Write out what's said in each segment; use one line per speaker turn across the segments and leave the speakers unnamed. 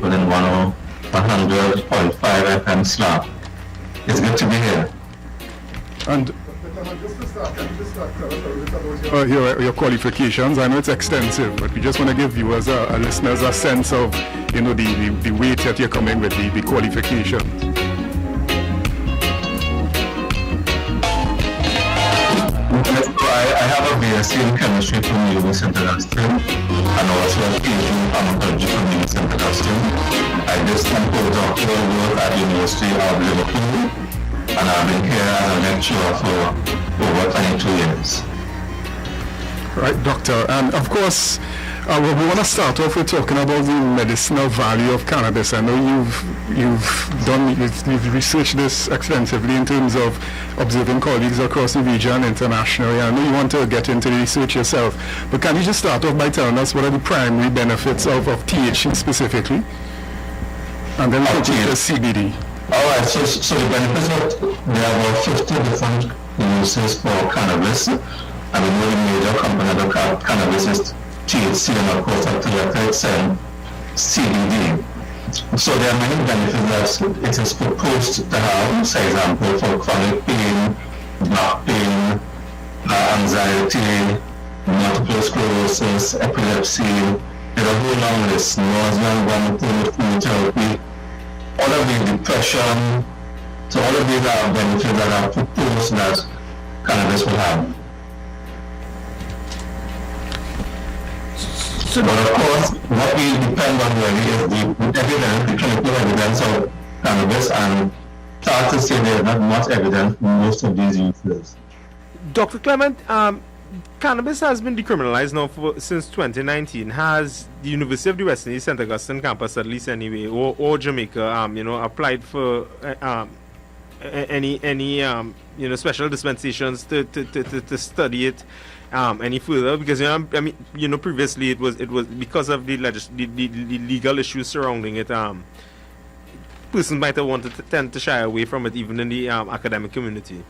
within 100.5 FM slot. It's good to be here.
And your qualifications, I know it's extensive, but we just want to give viewers, listeners, a sense of, the weight that you're coming with, the qualifications.
I have a BSc in chemistry from St. Augustine and also a PhD in pharmacology from St. Augustine. I did some postdoctoral work at the University of Liverpool, and I've been here as a lecturer for over 22 years.
Right, Doctor. And of course, we want to start off with talking about the medicinal value of cannabis. I know you've researched this extensively in terms of observing colleagues across the region internationally. I know you want to get into the research yourself, but can you just start off by telling us what are the primary benefits of THC specifically? And then we'll take the CBD.
All right, so the benefits there are about 50 different uses for cannabis. I mean, one major component of cannabis is THC and of course up to the extent CBD. So there are many benefits that it is proposed to have, for example, for chronic pain, back pain, anxiety, multiple sclerosis, epilepsy, there's a whole long list, nausea, vomiting, food therapy, all of the depression. So all of these are benefits that are proposed that cannabis will have. But of course, what we depend on really is the evidence, the clinical evidence of cannabis, and start to say there is not much evidence in most of these uses.
Dr. Clement, cannabis has been decriminalized now since 2019. Has the University of the West Indies St. Augustine campus, at least anyway, or Jamaica, applied for any special dispensations to study it any further? Because previously it was because of the legal issues surrounding it. Persons might have wanted to tend to shy away from it, even in the academic community.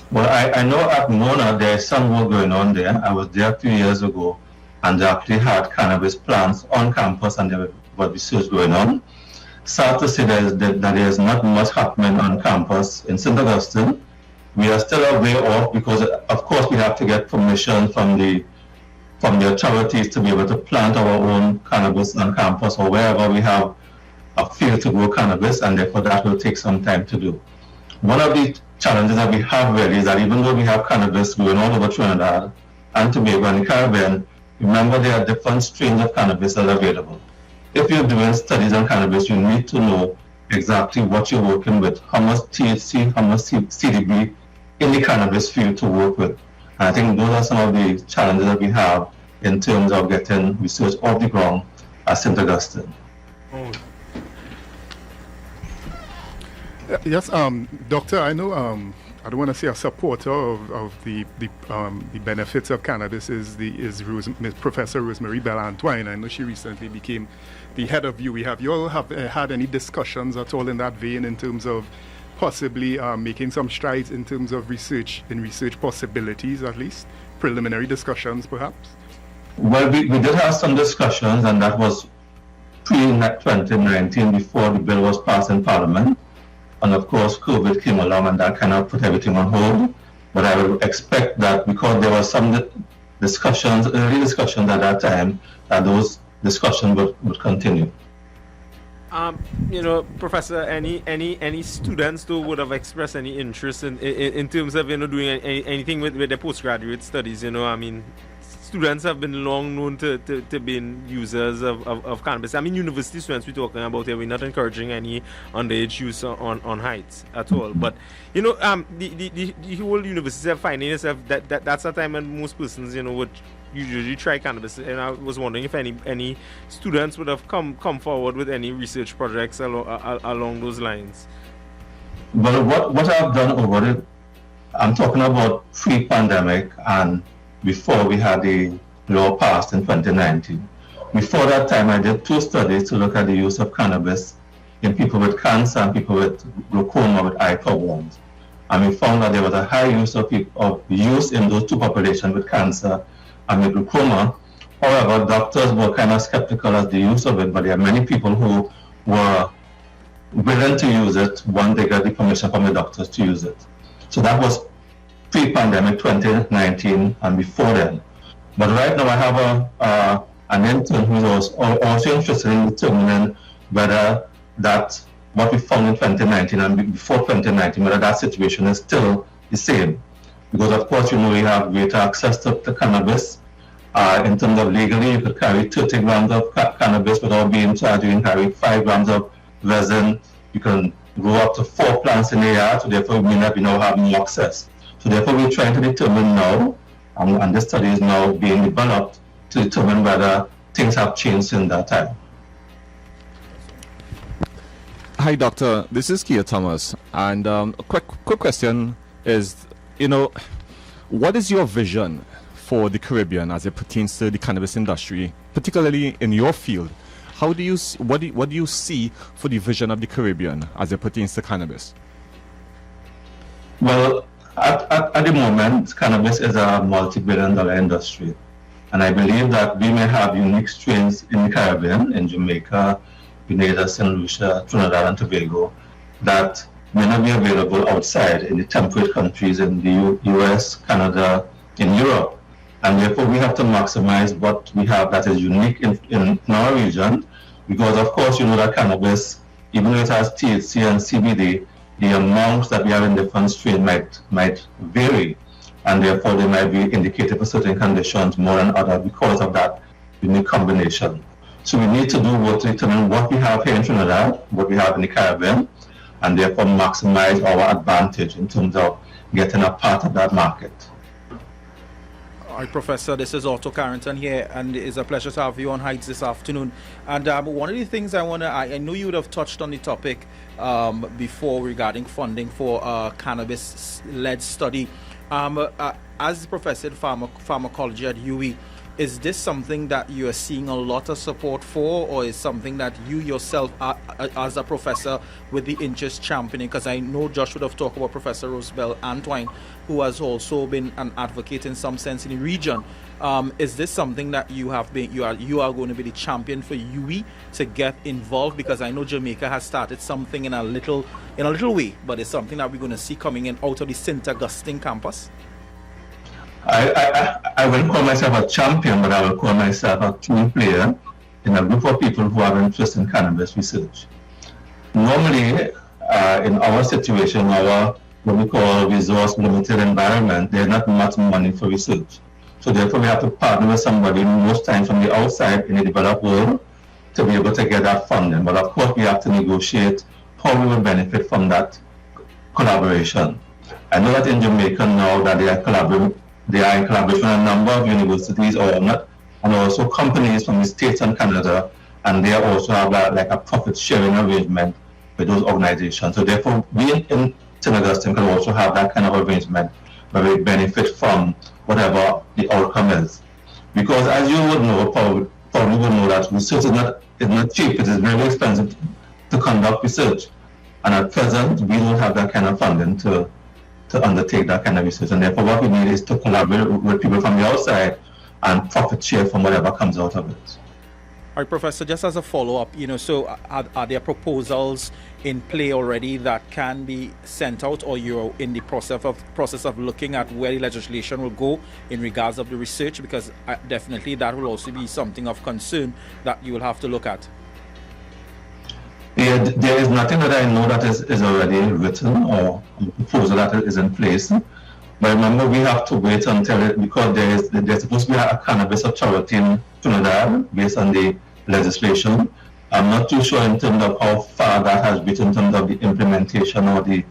Well, I know at Mona there is some work going on there. I was there a few years ago, and they actually had cannabis plants on campus, and there was research going on. Sad to say that there is not much happening on campus in St. Augustine. We are still a way off because, of course, we have to get permission from the authorities to be able to plant our own cannabis on campus or wherever we have a field to grow cannabis, and therefore that will take some time to do. One of the challenges that we have really is that even though we have cannabis growing all over Trinidad and Tobago and the Caribbean, remember there are different strains of cannabis that are available. If you're doing studies on cannabis, you need to know exactly what you're working with, how much THC, how much CBD in the cannabis field to work with. And I think those are some of the challenges that we have in terms of getting research off the ground at St. Augustine.
Yes, Doctor, I know I don't want to say a supporter of the benefits of cannabis is Professor Rosemary Bell-Antoine. I know she recently became the head of UWI. Have you all had any discussions at all in that vein in terms of possibly making some strides in terms of research possibilities, at least preliminary discussions perhaps?
Well, we did have some discussions, and that was pre-2019 before the bill was passed in Parliament. And of course, COVID came along and that kind of put everything on hold. But I would expect that because there were some early discussions at that time, that those discussions would continue.
Professor, any students who would have expressed any interest in terms of doing anything with their postgraduate studies? Students have been long known to being users of cannabis. University students we're talking about here, we're not encouraging any underage use on Hightts at all. But, the whole university are finding itself that's a time when most persons, would usually try cannabis. And I was wondering if any students would have come forward with any research projects along those lines.
Well, what I've done over it, I'm talking about pre-pandemic and before we had the law passed in 2019. Before that time, I did 2 studies to look at the use of cannabis in people with cancer and people with glaucoma with eye problems. And we found that there was a high use of use in those 2 populations with cancer and with glaucoma, However, doctors were kind of skeptical of the use of it, but there are many people who were willing to use it once they got the permission from the doctors to use it. So that was pre-pandemic 2019 and before then. But right now I have an intern who is also interested in determining whether that what we found in 2019 and before 2019, whether that situation is still the same. Because of course, you know, we have greater access to cannabis. In terms of legally, you could carry 30 grams of cannabis without being charged. You can carry 5 grams of resin. You can grow up to 4 plants in a yard, so therefore we now have more access. So therefore we're trying to determine now, and this study is now being developed to determine whether things have changed in that time.
Hi, Doctor. This is Kia Thomas, and a quick question is, you know, what is your vision for the Caribbean as it pertains to the cannabis industry, particularly in your field? How do you what do you see for the vision of the Caribbean as it pertains to cannabis?
Well, at the moment, cannabis is a multi-billion-dollar industry, and I believe that we may have unique strains in the Caribbean, in Jamaica, Grenada, St. Lucia, Trinidad and Tobago, that may not be available outside in the temperate countries in the US, Canada, in Europe. And therefore we have to maximize what we have that is unique in our region, because of course you know that cannabis, even though it has THC and CBD, the amounts that we have in different strains might vary, and therefore they might be indicated for certain conditions more than others because of that unique combination. So we need to do work to determine what we have here in Trinidad, what we have in the Caribbean, and therefore maximize our advantage in terms of getting a part of that market.
Hi, Professor. This is Otto Carrington here, and it's a pleasure to have you on Hightts this afternoon. And one of the things I know you would have touched on the topic before regarding funding for cannabis-led study. As a professor in pharmacology at UWI, is this something that you are seeing a lot of support for, or is something that you yourself, as a professor, with the interest championing? Because I know Josh would have talked about Professor Roosevelt Antwine, who has also been an advocate in some sense in the region. Is this something that you are going to be the champion for UWI to get involved? Because I know Jamaica has started something in a little way, but it's something that we're going to see coming in out of the St. Augustine campus.
I wouldn't call myself a champion, but I will call myself a team player in a group of people who have interest in cannabis research. Normally, in our situation, our what we call resource-limited environment, there's not much money for research. So therefore, we have to partner with somebody most times from the outside in the developed world to be able to get that funding. But of course, we have to negotiate how we will benefit from that collaboration. I know that in Jamaica now that they are in collaboration with a number of universities and also companies from the States and Canada, and they also have a profit sharing arrangement with those organizations. So therefore, we in St. Augustine can also have that kind of arrangement where we benefit from whatever the outcome is. Because as you would know, probably would know that research is not cheap. It is very expensive to conduct research. And at present, we don't have that kind of funding to undertake that kind of research, and therefore what we need is to collaborate with people from the outside and profit share from whatever comes out of it.
All right, Professor, just as a follow-up, so are there proposals in play already that can be sent out, or you're in the process of looking at where the legislation will go in regards of the research? Because definitely that will also be something of concern that you will have to look at.
Yeah, there is nothing that I know that is already written or a proposal that is in place. But remember, we have to wait until because there's supposed to be a cannabis authority in Trinidad based on the legislation. I'm not too sure in terms of how far that has been in terms of the implementation or the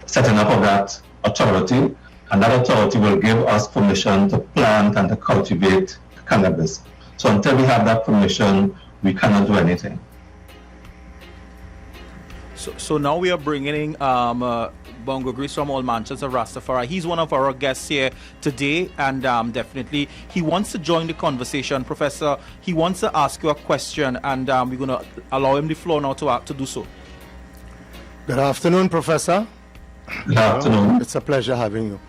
setting up of that authority. And that authority will give us permission to plant and to cultivate cannabis. So until we have that permission, we cannot do anything.
So now we are bringing in Bongo Grace from All Mansions of Rastafari. He's one of our guests here today, and definitely he wants to join the conversation. Professor, he wants to ask you a question, and we're going to allow him the floor now to do so.
Good afternoon, Professor.
Good afternoon.
It's a pleasure having you.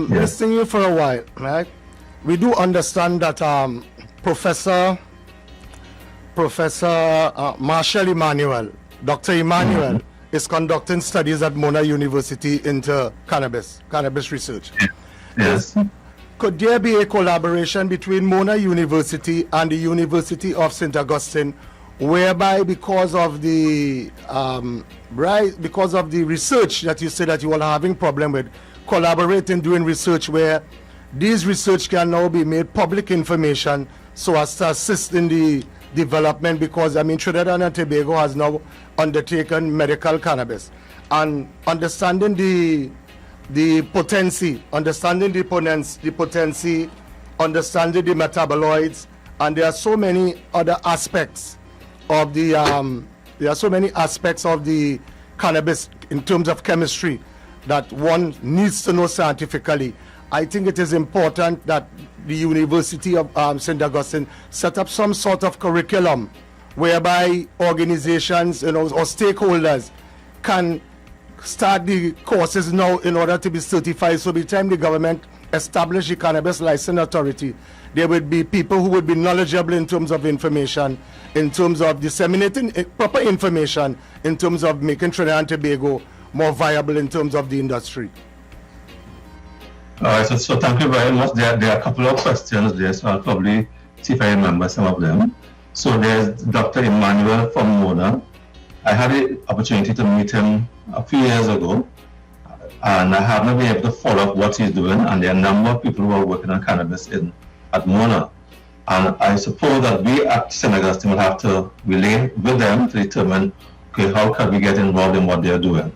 Listening to you for a while, right? We do understand that Professor Marshall Emmanuel, Dr. Emmanuel, is conducting studies at Mona University into cannabis research.
Yes.
Could there be a collaboration between Mona University and the University of St. Augustine, whereby because of the research that you say that you are having problem with, collaborating doing research where these research can now be made public information so as to assist in the development, because Trinidad and Tobago has now undertaken medical cannabis, and understanding the potency, understanding the metaboloids, and there are so many other aspects of the cannabis in terms of chemistry that one needs to know scientifically. I think it is important that the University of St. Augustine set up some sort of curriculum whereby organizations, or stakeholders can start the courses now in order to be certified. So by the time the government establish the Cannabis License Authority, there would be people who would be knowledgeable in terms of information, in terms of disseminating proper information, in terms of making Trinidad and Tobago more viable in terms of the industry.
All right, so thank you very much. There are a couple of questions there, so I'll probably see if I remember some of them. So there's Dr. Emmanuel from Mona. I had the opportunity to meet him a few years ago, and I haven't been able to follow up what he's doing, and there are a number of people who are working on cannabis at Mona. And I suppose that we at St. Augustine will have to relate with them to determine, okay, how can we get involved in what they're doing.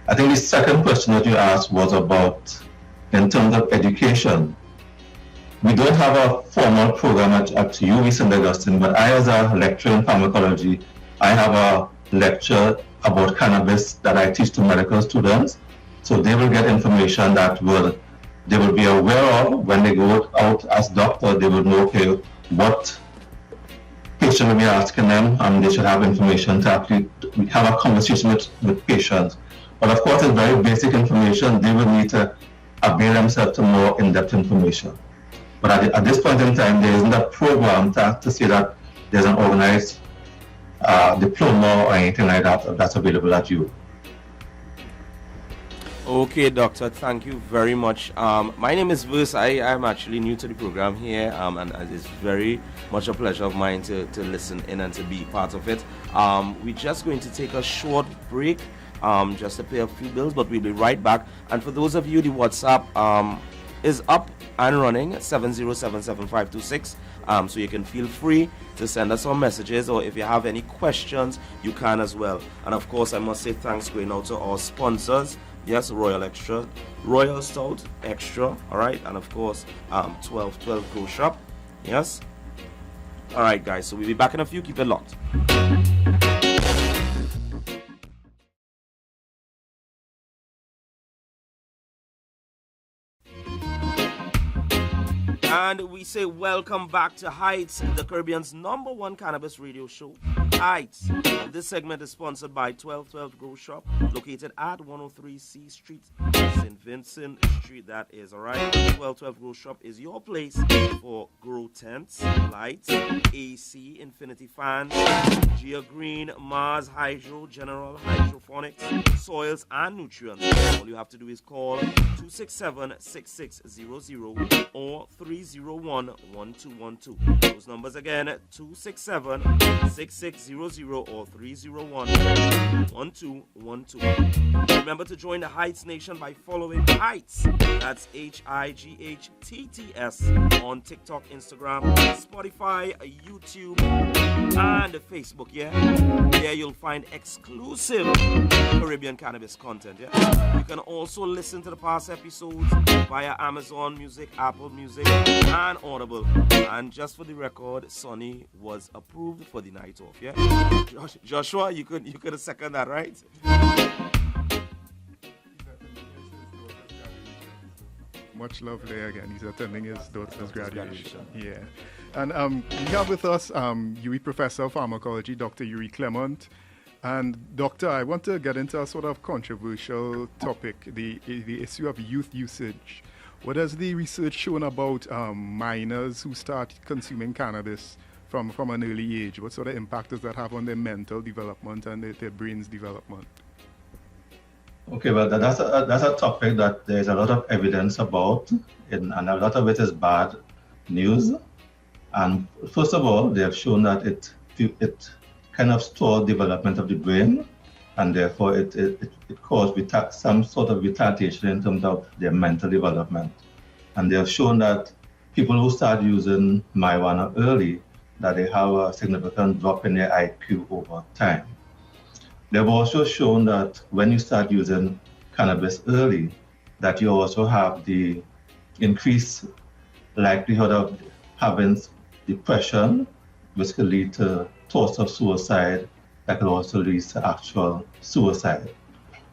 I think the second question that you asked was about, in terms of education. We don't have a formal program at UW St. Augustine, but I, as a lecturer in pharmacology, I have a lecture about cannabis that I teach to medical students. So they will get information that they will be aware of when they go out as doctor. They will know, okay, what patient will be asking them, and they should have information to actually have a conversation with patients. But of course, it's very basic information. They will need to avail themselves to more in-depth information. But at this point in time, there isn't a program to say that there's an organized diploma or anything like that that's available at you.
Okay, Doctor, thank you very much. My name is Verse. I am actually new to the program here, and it's very much a pleasure of mine to listen in and to be part of it. We're just going to take a short break just to pay a few bills, but we'll be right back. And for those of you, the WhatsApp is up and running, 7077526. So you can feel free to send us some messages, or if you have any questions, you can as well. And of course, I must say thanks going out to our sponsors. Yes, Royal Stout Extra, all right, and of course, 1212 Grow Shop. Yes. All right, guys. So we'll be back in a few. Keep it locked. And we say welcome back to Hightts, the Caribbean's #1 cannabis radio show. Hightts. This segment is sponsored by 1212 Grow Shop, located at 103 C Street, St. Vincent Street, that is, alright. 1212 Grow Shop is your place for grow tents, lights, AC, infinity fans, Geogreen, Mars Hydro, General Hydroponics, soils and nutrients. All you have to do is call 267-6600 or 301-1212. Those numbers again, 267-6600 or 301-1212. Remember to join the Hightts Nation by following Hightts, that's HIGHTTS, on TikTok, Instagram, Spotify, YouTube, and Facebook, yeah? There you'll find exclusive Caribbean cannabis content, yeah? You can also listen to the past episodes via Amazon Music, Apple Music, and Audible. And just for the record, Sonny was approved for the night off, yeah? Joshua, you could second that, right?
Much love there again. He's attending his daughter's graduation. Yeah. And we have with us UWI Professor of Pharmacology, Dr. Yuri Clement. And Doctor, I want to get into a sort of controversial topic, the issue of youth usage What has the research shown about minors who start consuming cannabis from an early age? What sort of impact does that have on their mental development and their brain's development?
Okay, well, that's a topic that there's a lot of evidence about, and a lot of it is bad news. And first of all, they have shown that it kind of stores development of the brain, and therefore it causes some sort of retardation in terms of their mental development. And they have shown that people who start using marijuana early, that they have a significant drop in their IQ over time. They've also shown that when you start using cannabis early, that you also have the increased likelihood of having depression, which could lead to thoughts of suicide, that could also lead to actual suicide.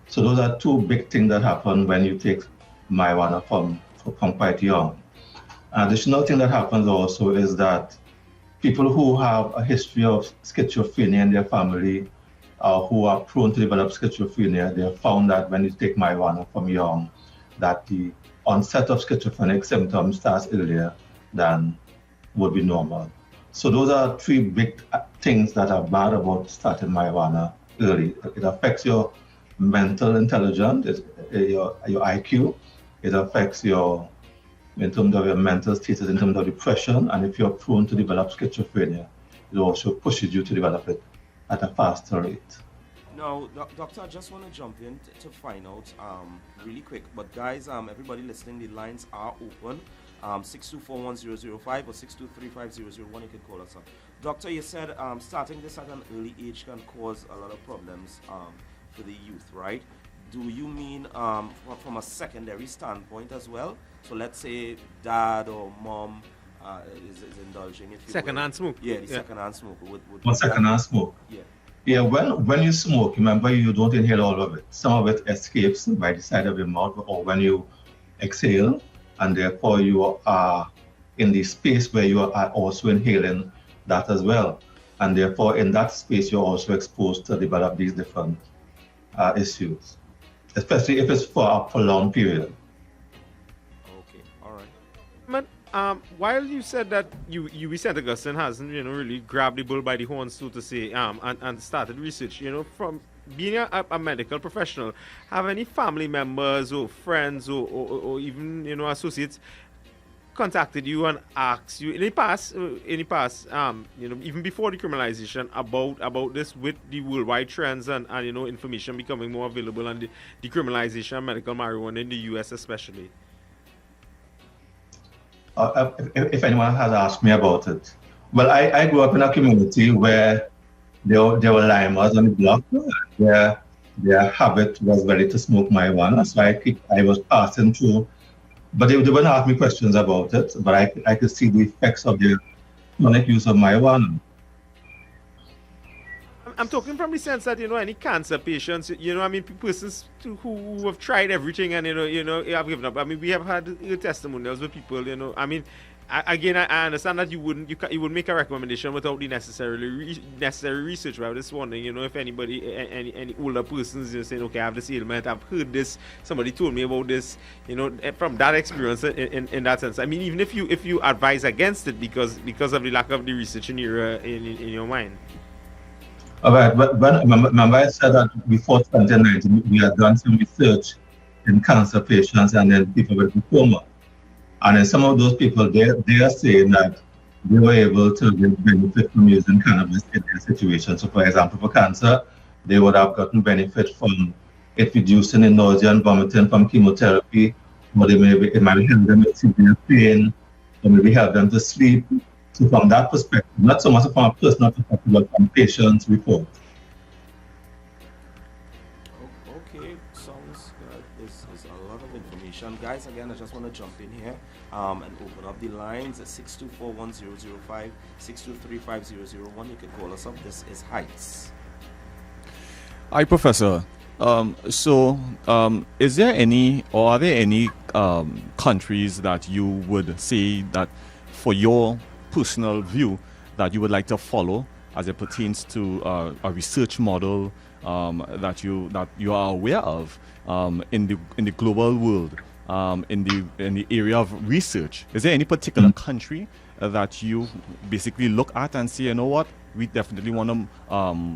So those are two big things that happen when you take marijuana from quite young. An additional thing that happens also is that people who have a history of schizophrenia in their family, who are prone to develop schizophrenia, they have found that when you take marijuana from young, that the onset of schizophrenic symptoms starts earlier than would be normal. So those are three big things that are bad about starting marijuana early. It affects your mental intelligence, your IQ. It affects in terms of your mental status, in terms of depression, and if you're prone to develop schizophrenia, it also pushes you to develop it at a faster rate.
Now, Doctor, I just want to jump in to find out really quick. But guys, everybody listening, the lines are open. 6241005 or 6235001, you can call us up. Doctor, you said starting this at an early age can cause a lot of problems for the youth, right? Do you mean from a secondary standpoint as well? So let's say dad or mom is indulging.
Second-hand smoke.
Yeah, second-hand smoke.
Second-hand smoke.
Yeah.
Yeah, when you smoke, remember you don't inhale all of it. Some of it escapes by the side of your mouth, or when you exhale, and therefore you are in the space where you are also inhaling that as well. And therefore in that space you're also exposed to develop these different issues, especially if it's for a prolonged period.
Okay, all right.
But while you said that UB St. Augustine hasn't really grabbed the bull by the horns, so to say, and started research, from being a medical professional, have any family members or friends or even associates contacted you and asked you in the past, even before decriminalization, about this, with the worldwide trends and information becoming more available on the decriminalization of medical marijuana in the US especially?
If anyone has asked me about it, well, I grew up in a community where there were limers on the block, where their habit was ready to smoke marijuana. So I was passing through, but they wouldn't ask me questions about it, but I could see the effects of their chronic use of marijuana.
I'm talking from the sense that any cancer patients, persons who have tried everything and have given up. We have had testimonials with people. Again, I understand that you wouldn't make a recommendation without the necessary research. But I was just wondering, if anybody, any older persons, saying, okay, I have this ailment, I've heard this, somebody told me about this, from that experience in that sense. Even if you advise against it because of the lack of the research in your mind.
All right, but remember I said that before 2019 we had done some research in cancer patients and then people with glaucoma. And in some of those people, they are saying that they were able to get benefit from using cannabis in their situation. So for example, for cancer, they would have gotten benefit from it reducing the nausea and vomiting from chemotherapy, or it might help them with severe pain, or maybe help them to sleep. So from that perspective, not so much from a personal perspective, but from patients' report.
Okay, sounds good. This is a lot of information. Guys, again, I just want to jump in here and open up the lines at 6241005, 6235001. You can call us up. This is Hightts.
Hi, Professor. Is there any, or are there any countries that you would say that, for your personal view, that you would like to follow as it pertains to a research model that you are aware of in the global world in the area of research. Is there any particular country that you basically look at and say, you know what, we definitely want to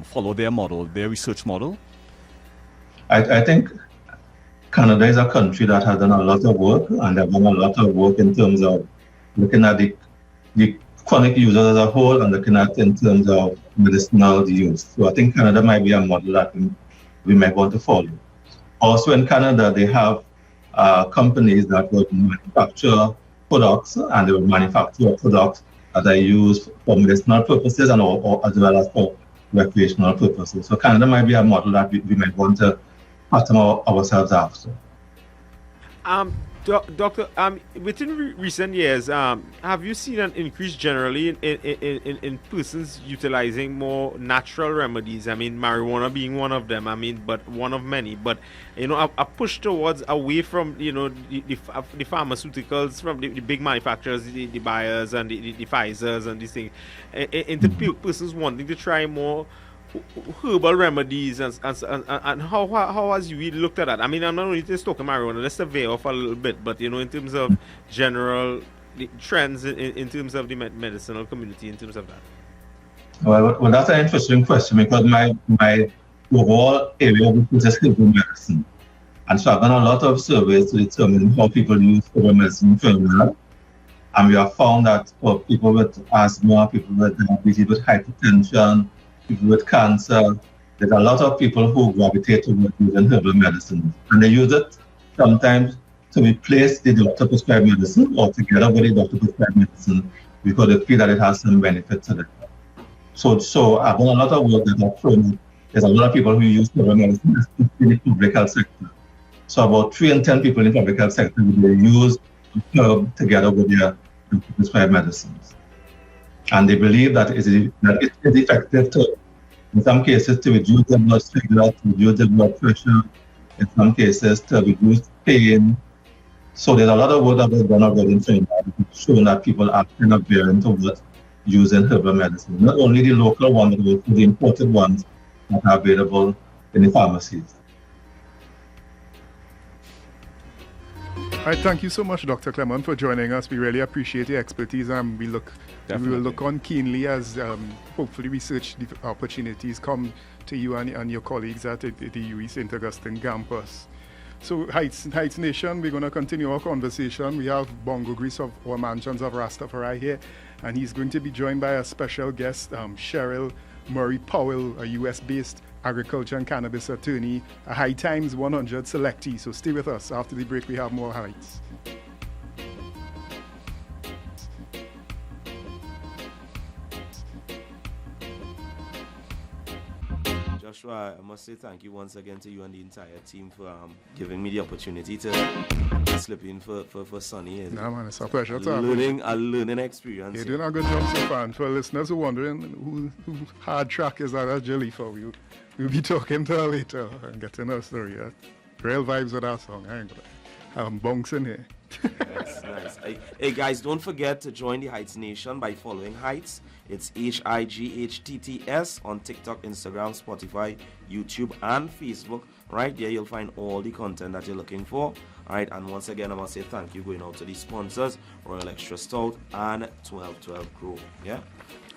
follow their model, their research model?
I think Canada is a country that has done a lot of work, and they've done a lot of work in terms of looking at the chronic users as a whole and looking at in terms of medicinal use. So I think Canada might be a model that we might want to follow. Also in Canada, they have companies that would manufacture products, and they would manufacture products that are used for medicinal purposes and or as well as for recreational purposes. So Canada might be a model that we might want to pattern ourselves after.
Doctor, within recent years, have you seen an increase generally in persons utilizing more natural remedies? I mean, marijuana being one of them. I mean, but one of many. But a push towards away from the pharmaceuticals, from the big manufacturers, the buyers and the Pfizers and these things, into persons wanting to try more herbal remedies and how has you looked at that? I mean, I'm not only just talking marijuana, let's veer off a little bit, but in terms of general trends in terms of the medicinal community, in terms of that.
Well, that's an interesting question, because my overall area is just herbal medicine, and so I've done a lot of surveys to determine how people use herbal medicine in general, and we have found that for people with asthma, people with diabetes, with hypertension, people with cancer, there's a lot of people who gravitate towards using herbal medicine, and they use it sometimes to replace the doctor prescribed medicine or together with the doctor prescribed medicine, because they feel that it has some benefit to them. So I've done a lot of work that have shown that there's a lot of people who use herbal medicine in the public health sector. So about 3 in 10 people in the public health sector will use herb together with their doctor prescribed medicines. And they believe that it is effective to, in some cases, to reduce the blood sugar, to reduce the blood pressure, in some cases to reduce pain. So there's a lot of work that was done already in Trinidad, showing that people are kind of veering towards using herbal medicine. Not only the local ones, but also the imported ones that are available in the pharmacies.
All right, thank you so much, Dr. Clement, for joining us. We really appreciate your expertise, and we will look on keenly as hopefully research opportunities come to you and your colleagues at the UWI St. Augustine campus. So, Hightts Nation, we're going to continue our conversation. We have Bongo Grease of All Mansions of Rastafari here, and he's going to be joined by a special guest, Scheril Murray Powell, a US-based agriculture and cannabis attorney, a Hight Times 100 selectee. So stay with us. After the break, we have more Hightts.
Joshua, I must say thank you once again to you and the entire team for giving me the opportunity to slip in for Sunny.
No, man, it's a pleasure.
A learning experience.
You're doing a good job so far. And for listeners who are wondering who hard track is that, that's Jalifa. We'll be talking to her later and getting her story. Real vibes with our song. I'm bonks in here.
Nice. Hey guys, don't forget to join the Hightts Nation by following Hightts. It's HIGHTTS on TikTok, Instagram, Spotify, YouTube, and Facebook. Right there, you'll find all the content that you're looking for. All right, and once again, I must say thank you going out to the sponsors, Royal Extra Stout and 1212 Grow. Yeah.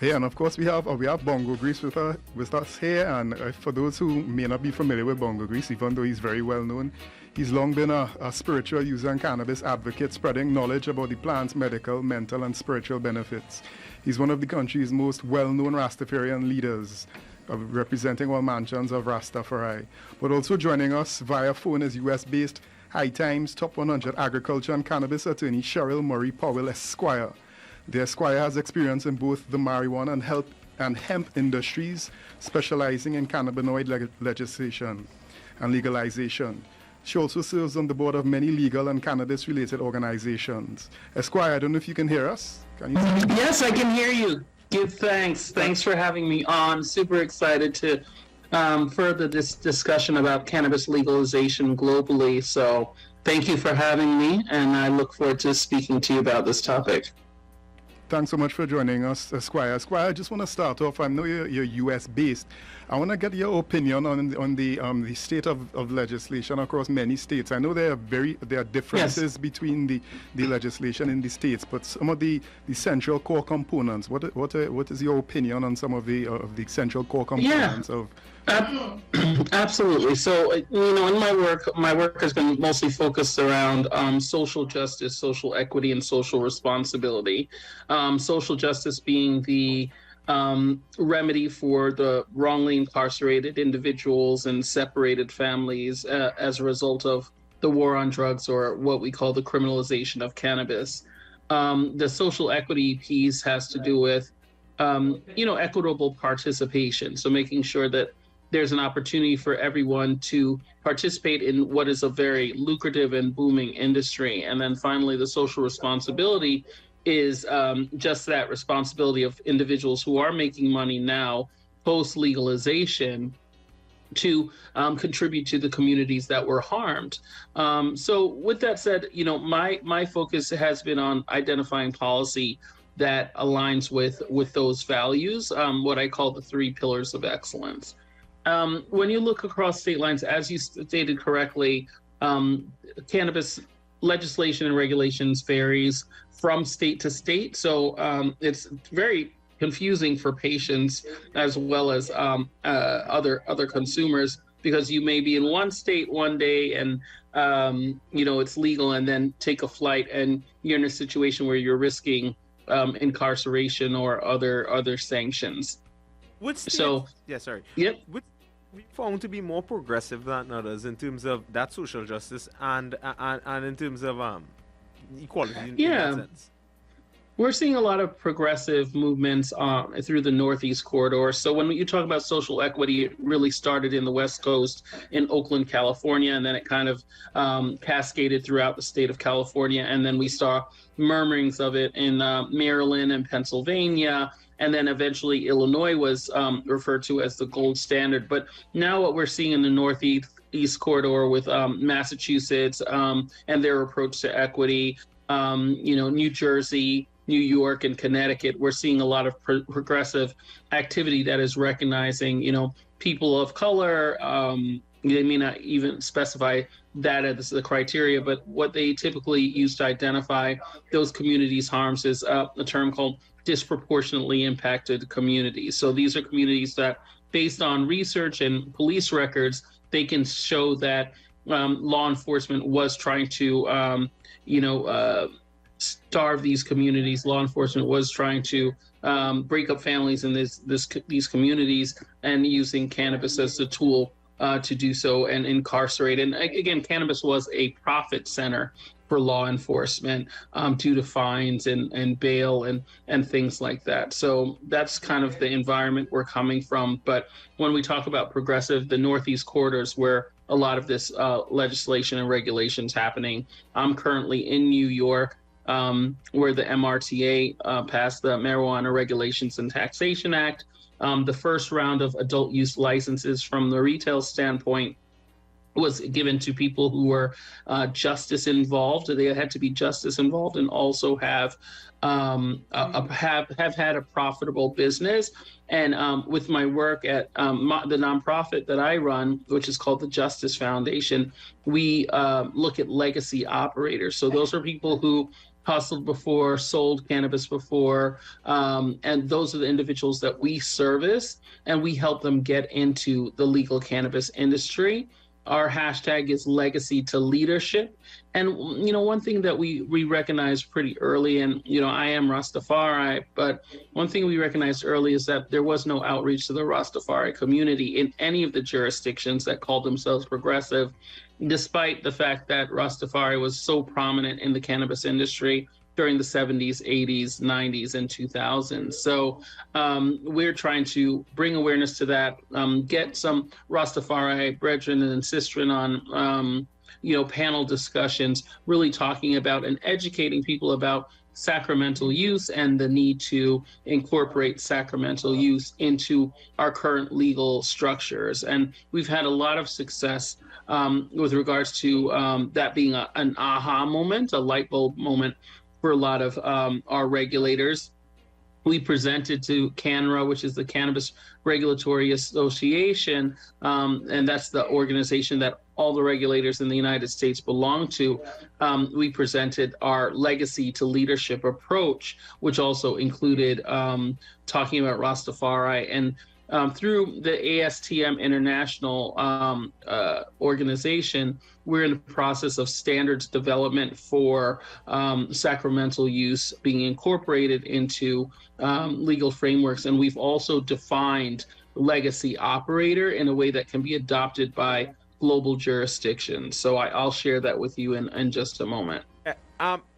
Yeah, and of course we have Bongo Grease with us here, and for those who may not be familiar with Bongo Grease, even though he's very well known, he's long been a spiritual user and cannabis advocate, spreading knowledge about the plant's medical, mental, and spiritual benefits. He's one of the country's most well-known Rastafarian leaders, representing all mansions of Rastafari. But also joining us via phone is US-based Hight Times Top 100 agriculture and cannabis attorney Scheril Murray Powell, Esquire. The Esquire has experience in both the marijuana and hemp industries, specializing in cannabinoid legislation and legalization. She also serves on the board of many legal and cannabis-related organizations. Esquire, I don't know if you can hear us. Can you?
Yes, I can hear you. Give thanks. Thanks for having me on. Super excited to further this discussion about cannabis legalization globally. So thank you for having me, and I look forward to speaking to you about this topic.
Thanks so much for joining us, Esquire. Esquire, I just want to start off. I know you're U.S. based. I want to get your opinion on the state of legislation across many states. I know there are differences between the legislation in the states, but some of the central core components. What is your opinion on some of the central core components of?
Absolutely. So, in my work has been mostly focused around social justice, social equity, and social responsibility. Social justice being the remedy for the wrongly incarcerated individuals and separated families as a result of the war on drugs, or what we call the criminalization of cannabis. The social equity piece has to do with, equitable participation. So making sure that there's an opportunity for everyone to participate in what is a very lucrative and booming industry. And then finally, the social responsibility is just that responsibility of individuals who are making money now, post-legalization, to contribute to the communities that were harmed. So with that said, my focus has been on identifying policy that aligns with those values, what I call the 3 pillars of excellence. When you look across state lines, as you stated correctly, cannabis legislation and regulations varies from state to state. So it's very confusing for patients as well as other consumers, because you may be in one state one day and it's legal, and then take a flight and you're in a situation where you're risking incarceration or other sanctions.
Which states,
so
sorry.
Yep.
Which we found to be more progressive than others in terms of that social justice and in terms of equality in that sense?
We're seeing a lot of progressive movements through the Northeast corridor. So when you talk about social equity, it really started in the West Coast in Oakland, California, and then it kind of cascaded throughout the state of California. And then we saw murmurings of it in Maryland and Pennsylvania. And then eventually Illinois was referred to as the gold standard. But now what we're seeing in the Northeast corridor with Massachusetts and their approach to equity, New Jersey, New York, and Connecticut, we're seeing a lot of progressive activity that is recognizing, people of color. They may not even specify that as the criteria, but what they typically use to identify those communities' harms is a term called disproportionately impacted communities. So these are communities that, based on research and police records, they can show that law enforcement was trying to, starve these communities. Law enforcement was trying to break up families in these communities, and using cannabis as a tool to do so and incarcerate. And again, cannabis was a profit center for law enforcement due to fines and bail and things like that. So that's kind of the environment we're coming from. But when we talk about progressive, the Northeast corridors where a lot of this legislation and regulations happening. I'm currently in New York, where the MRTA passed the Marijuana Regulations and Taxation Act. The first round of adult use licenses from the retail standpoint was given to people who were justice involved. They had to be justice involved and also have had a profitable business. And with my work at the nonprofit that I run, which is called the Justice Foundation, we look at legacy operators. So those are people who hustled before, sold cannabis before, and those are the individuals that we service, and we help them get into the legal cannabis industry. Our hashtag is legacy to leadership. And, one thing that we recognized pretty early, and, I am Rastafari, but one thing we recognized early is that there was no outreach to the Rastafari community in any of the jurisdictions that called themselves progressive, despite the fact that Rastafari was so prominent in the cannabis industry during the 70s, 80s, 90s, and 2000s. So we're trying to bring awareness to that, get some Rastafari brethren and sistren on, panel discussions, really talking about and educating people about sacramental use and the need to incorporate sacramental use into our current legal structures. And we've had a lot of success with regards to that being an aha moment, a light bulb moment for a lot of our regulators. We presented to CANRA, which is the Cannabis Regulatory Association, and that's the organization that all the regulators in the United States belong to. We presented our legacy to leadership approach, which also included talking about Rastafari. And through the ASTM International organization, we're in the process of standards development for sacramental use being incorporated into legal frameworks. And we've also defined legacy operator in a way that can be adopted by global jurisdictions. So I'll share that with you in just a moment.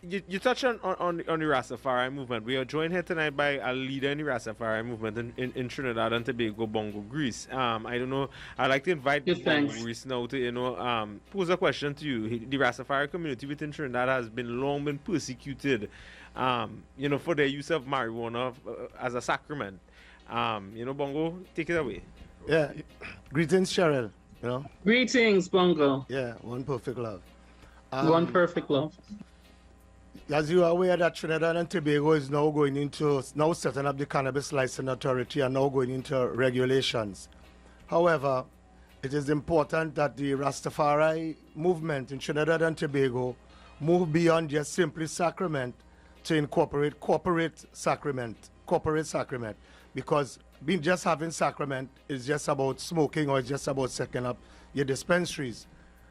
You touched on the Rastafari movement. We are joined here tonight by a leader in the Rastafari movement in Trinidad and Tobago, Bongo, Greece. I don't know. I'd like to invite Bongo, Greece now to pose a question to you. The Rastafari community within Trinidad has long been persecuted, for their use of marijuana as a sacrament. Bongo, take it away.
Yeah. Greetings, Scheril.
Greetings, Bongo.
Yeah, one perfect love.
One perfect love.
As you are aware that Trinidad and Tobago is now setting up the Cannabis License Authority and now going into regulations. However, it is important that the Rastafari movement in Trinidad and Tobago move beyond just simply sacrament to incorporate corporate sacrament, because just having sacrament is just about smoking or it's just about setting up your dispensaries.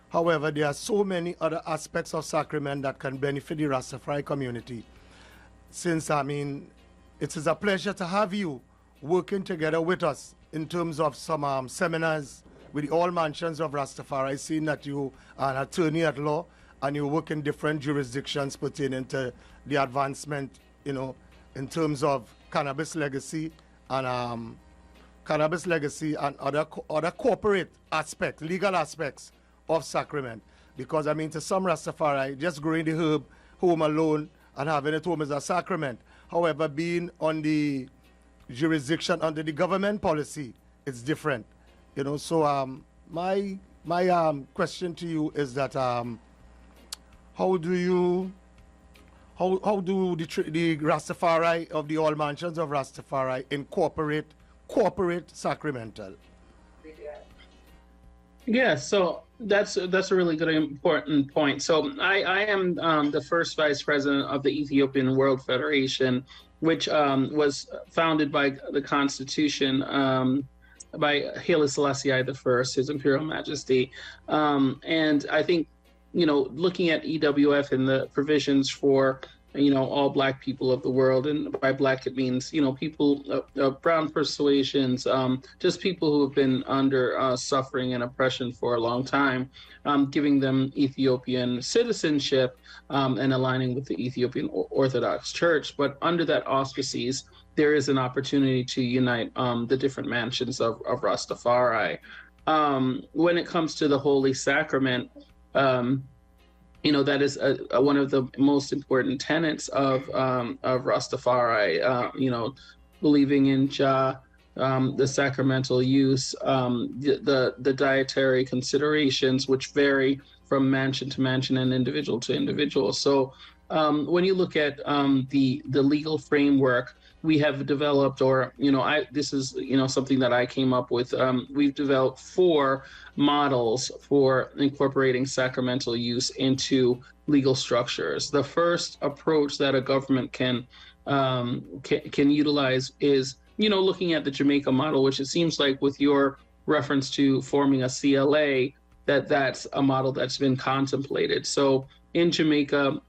However, there are so many other aspects of sacrament that can benefit the Rastafari community. Since, it is a pleasure to have you working together with us in terms of some seminars with all mansions of Rastafari, seeing that you are an attorney at law and you work in different jurisdictions pertaining to the advancement, in terms of cannabis legacy and other corporate aspects, legal aspects of sacrament. Because to some Rastafari, just growing the herb home alone and having it home is a sacrament. However, being on the jurisdiction under the government policy, it's different. So my question to you is that how do the Rastafari of the all mansions of Rastafari incorporate corporate sacramental?
Yeah, so that's a really good, important point. So I am the first vice president of the Ethiopian World Federation, which was founded by the Constitution by Haile Selassie I, His Imperial Majesty. And I think, looking at EWF and the provisions for all Black people of the world, and by Black it means people of brown persuasions, just people who have been under suffering and oppression for a long time, giving them Ethiopian citizenship and aligning with the Ethiopian Orthodox Church. But under that auspices, there is an opportunity to unite the different mansions of Rastafari. When it comes to the Holy Sacrament, that is one of the most important tenets of Rastafari, believing in Jah, the sacramental use, the dietary considerations, which vary from mansion to mansion and individual to individual. So when you look at the legal framework, we have developed, this is, something that I came up with. We've developed 4 models for incorporating sacramental use into legal structures. The first approach that a government can utilize is, looking at the Jamaica model, which it seems like with your reference to forming a CLA, that's a model that's been contemplated. So in Jamaica,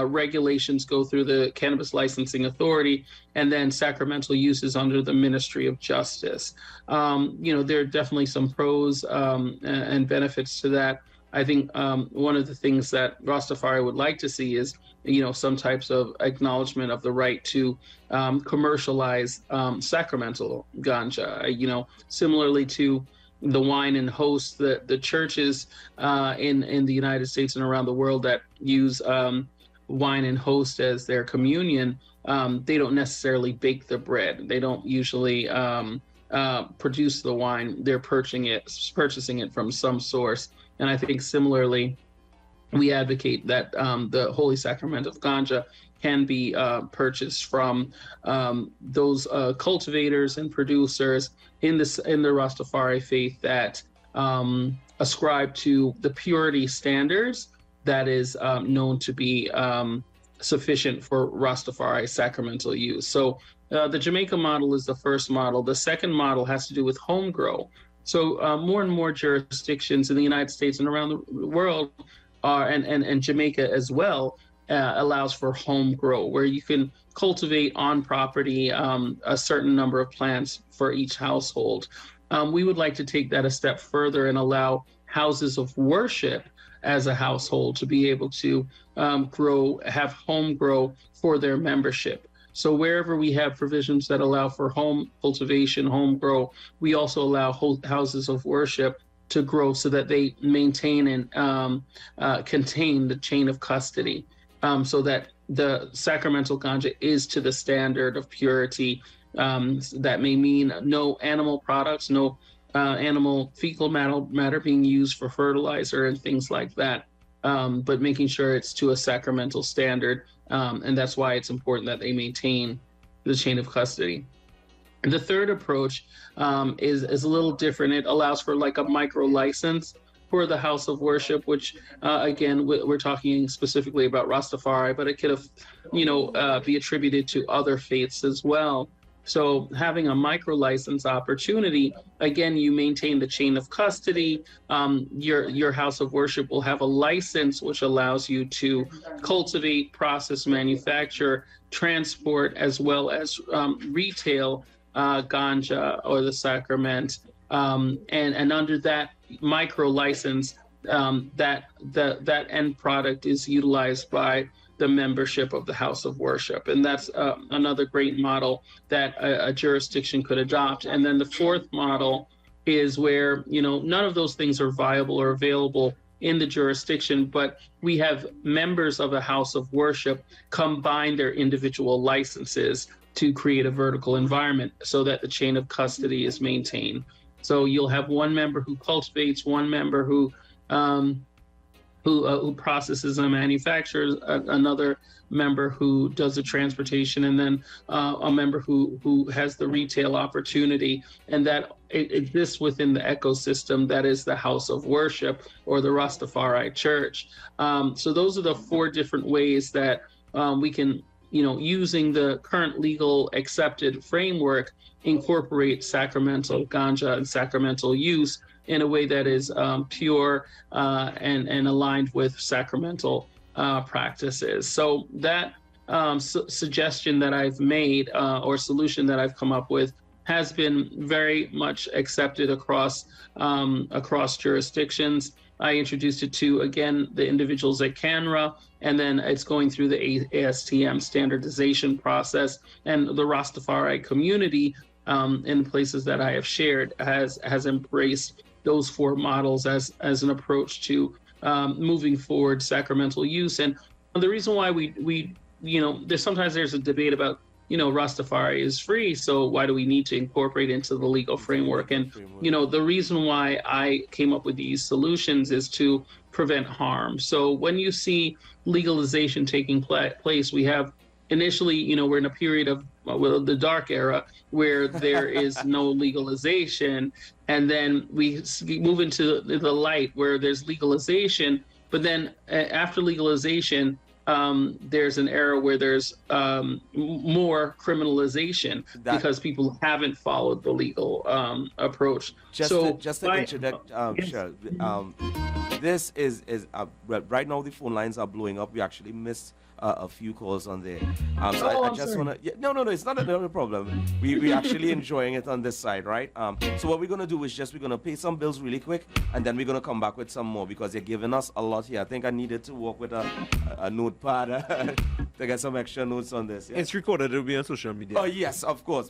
regulations go through the Cannabis Licensing Authority, and then sacramental use is under the Ministry of Justice. There are definitely some pros and benefits to that. I think one of the things that Rastafari would like to see is, some types of acknowledgement of the right to commercialize sacramental ganja. Similarly to the wine and host, the churches in the United States and around the world that use wine and host as their communion, they don't necessarily bake the bread. They don't usually produce the wine. They're purchasing it from some source. And I think similarly, we advocate that the Holy Sacrament of Ganja can be purchased from those cultivators and producers in the Rastafari faith that ascribe to the purity standards that is known to be sufficient for Rastafari sacramental use. So the Jamaica model is the first model. The second model has to do with home grow. So more and more jurisdictions in the United States and around the world and Jamaica as well allows for home grow, where you can cultivate on property a certain number of plants for each household. We would like to take that a step further and allow houses of worship as a household to be able to have home grow for their membership. So wherever we have provisions that allow for home cultivation, home grow, we also allow houses of worship to grow so that they maintain and contain the chain of custody, so that the sacramental ganja is to the standard of purity. That may mean no animal products, no animal fecal matter being used for fertilizer and things like that, but making sure it's to a sacramental standard. And that's why it's important that they maintain the chain of custody. And the third approach is a little different. It allows for like a micro license for the house of worship, which again, we're talking specifically about Rastafari, but it could have, be attributed to other faiths as well. So having a micro license opportunity, again, you maintain the chain of custody. Your house of worship will have a license which allows you to cultivate, process, manufacture, transport, as well as retail ganja or the sacrament. And under that micro license, that end product is utilized by the membership of the house of worship. And that's another great model that a jurisdiction could adopt. And then the fourth model is where, none of those things are viable or available in the jurisdiction, but we have members of a house of worship combine their individual licenses to create a vertical environment so that the chain of custody is maintained. So you'll have one member who cultivates, one member who processes and manufactures, another member who does the transportation, and then a member who has the retail opportunity, and that it exists within the ecosystem that is the house of worship or the Rastafari church. So those are the four different ways that we can, using the current legal accepted framework, incorporate sacramental ganja and sacramental use in a way that is pure and aligned with sacramental practices. So that suggestion that I've made or solution that I've come up with has been very much accepted across jurisdictions. I introduced it to, again, the individuals at CANRA, and then it's going through the ASTM standardization process, and the Rastafari community in places that I have shared has embraced those four models as an approach to moving forward sacramental use. And the reason why we there's a debate about, Rastafari is free, so why do we need to incorporate into the legal framework? And, the reason why I came up with these solutions is to prevent harm. So when you see legalization taking place, we have initially, we're in a period of the dark era where there is no legalization, and then we move into the light where there's legalization. But then after legalization, there's an era where there's more criminalization because people haven't followed the legal approach.
Just to interject, Scheril, this is right now the phone lines are blowing up. We actually missed a few calls on there. So I just want to... No, it's not a problem. We're actually enjoying it on this side, right? So what we're going to do is we're going to pay some bills really quick, and then we're going to come back with some more because you're giving us a lot here. I think I needed to work with a notepad to get some extra notes on this. Yeah?
It's recorded. It'll be on social media.
Oh, yes, of course.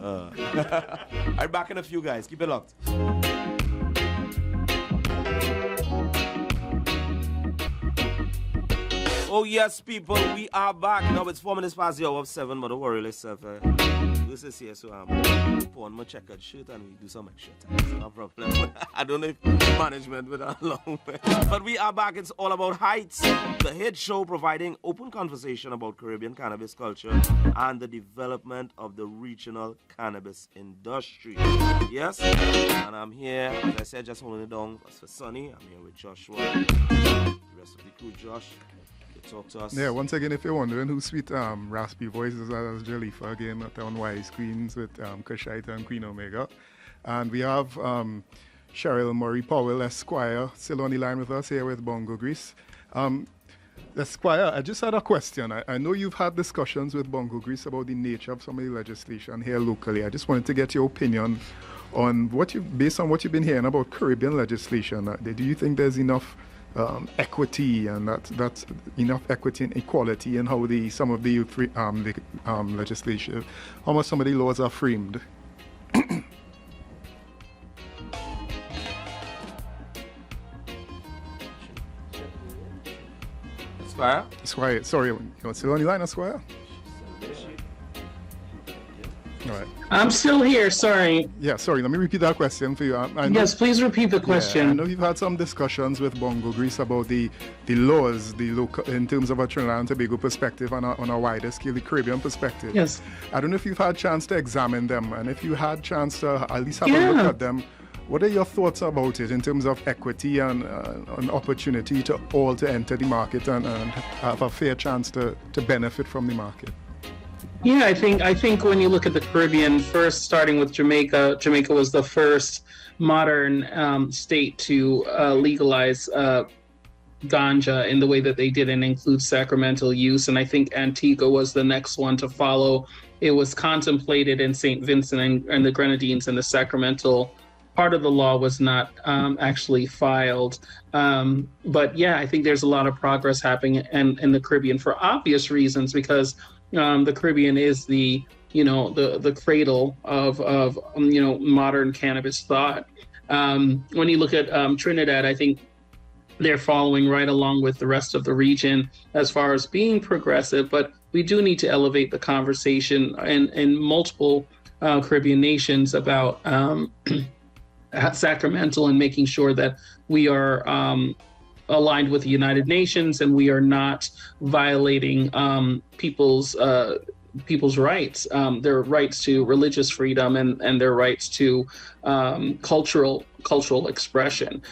I'll be back in a few, guys. Keep it locked. Oh yes, people, we are back. Now it's 4 minutes past the hour of 7, but don't worry, let's This is here, so put on my checkered shirt and we do some extra time. No problem. I don't know if management would allow me. But we are back. It's all about Hightts, the hit show providing open conversation about Caribbean cannabis culture and the development of the regional cannabis industry. Yes, and I'm here, as I said, just holding it down for Sunny. I'm here with Joshua, the rest of the crew. Josh, talk to us.
Yeah, once again, if you're wondering who sweet raspy voices are, that's Jalifa again on Y Screens with Kushite and Queen Omega. And we have Scheril Murray Powell, Esquire, still on the line with us here with Bongo Grease. Esquire, I just had a question. I know you've had discussions with Bongo Grease about the nature of some of the legislation here locally. I just wanted to get your opinion on based on what you've been hearing about Caribbean legislation. Do you think there's enough equity and that's enough equity and equality in how some of the legislation, how much some of the laws are framed? Esquire, sorry, you're still on the line, Esquire? All right.
I'm still here, sorry.
Yeah, sorry, let me repeat that question for you.
Yes, please repeat the question.
Yeah, I know you've had some discussions with Bongo Grease about the laws, the local, in terms of a Trinidad and Tobago perspective on a wider scale, the Caribbean perspective.
Yes.
I don't know if you've had a chance to examine them, and if you had a chance to at least have a look at them, what are your thoughts about it in terms of equity and an opportunity to all to enter the market and have a fair chance to benefit from the market?
Yeah, I think when you look at the Caribbean, first starting with Jamaica was the first modern state to legalize ganja in the way that they did and include sacramental use. And I think Antigua was the next one to follow. It was contemplated in St. Vincent and the Grenadines, and the sacramental part of the law was not actually filed. But yeah, I think there's a lot of progress happening in the Caribbean for obvious reasons, because the Caribbean is the cradle of modern cannabis thought. When you look at Trinidad, I think they're following right along with the rest of the region as far as being progressive, but we do need to elevate the conversation in multiple Caribbean nations about sacramental and making sure that we are aligned with the United Nations and we are not violating people's rights, their rights to religious freedom and their rights to cultural expression.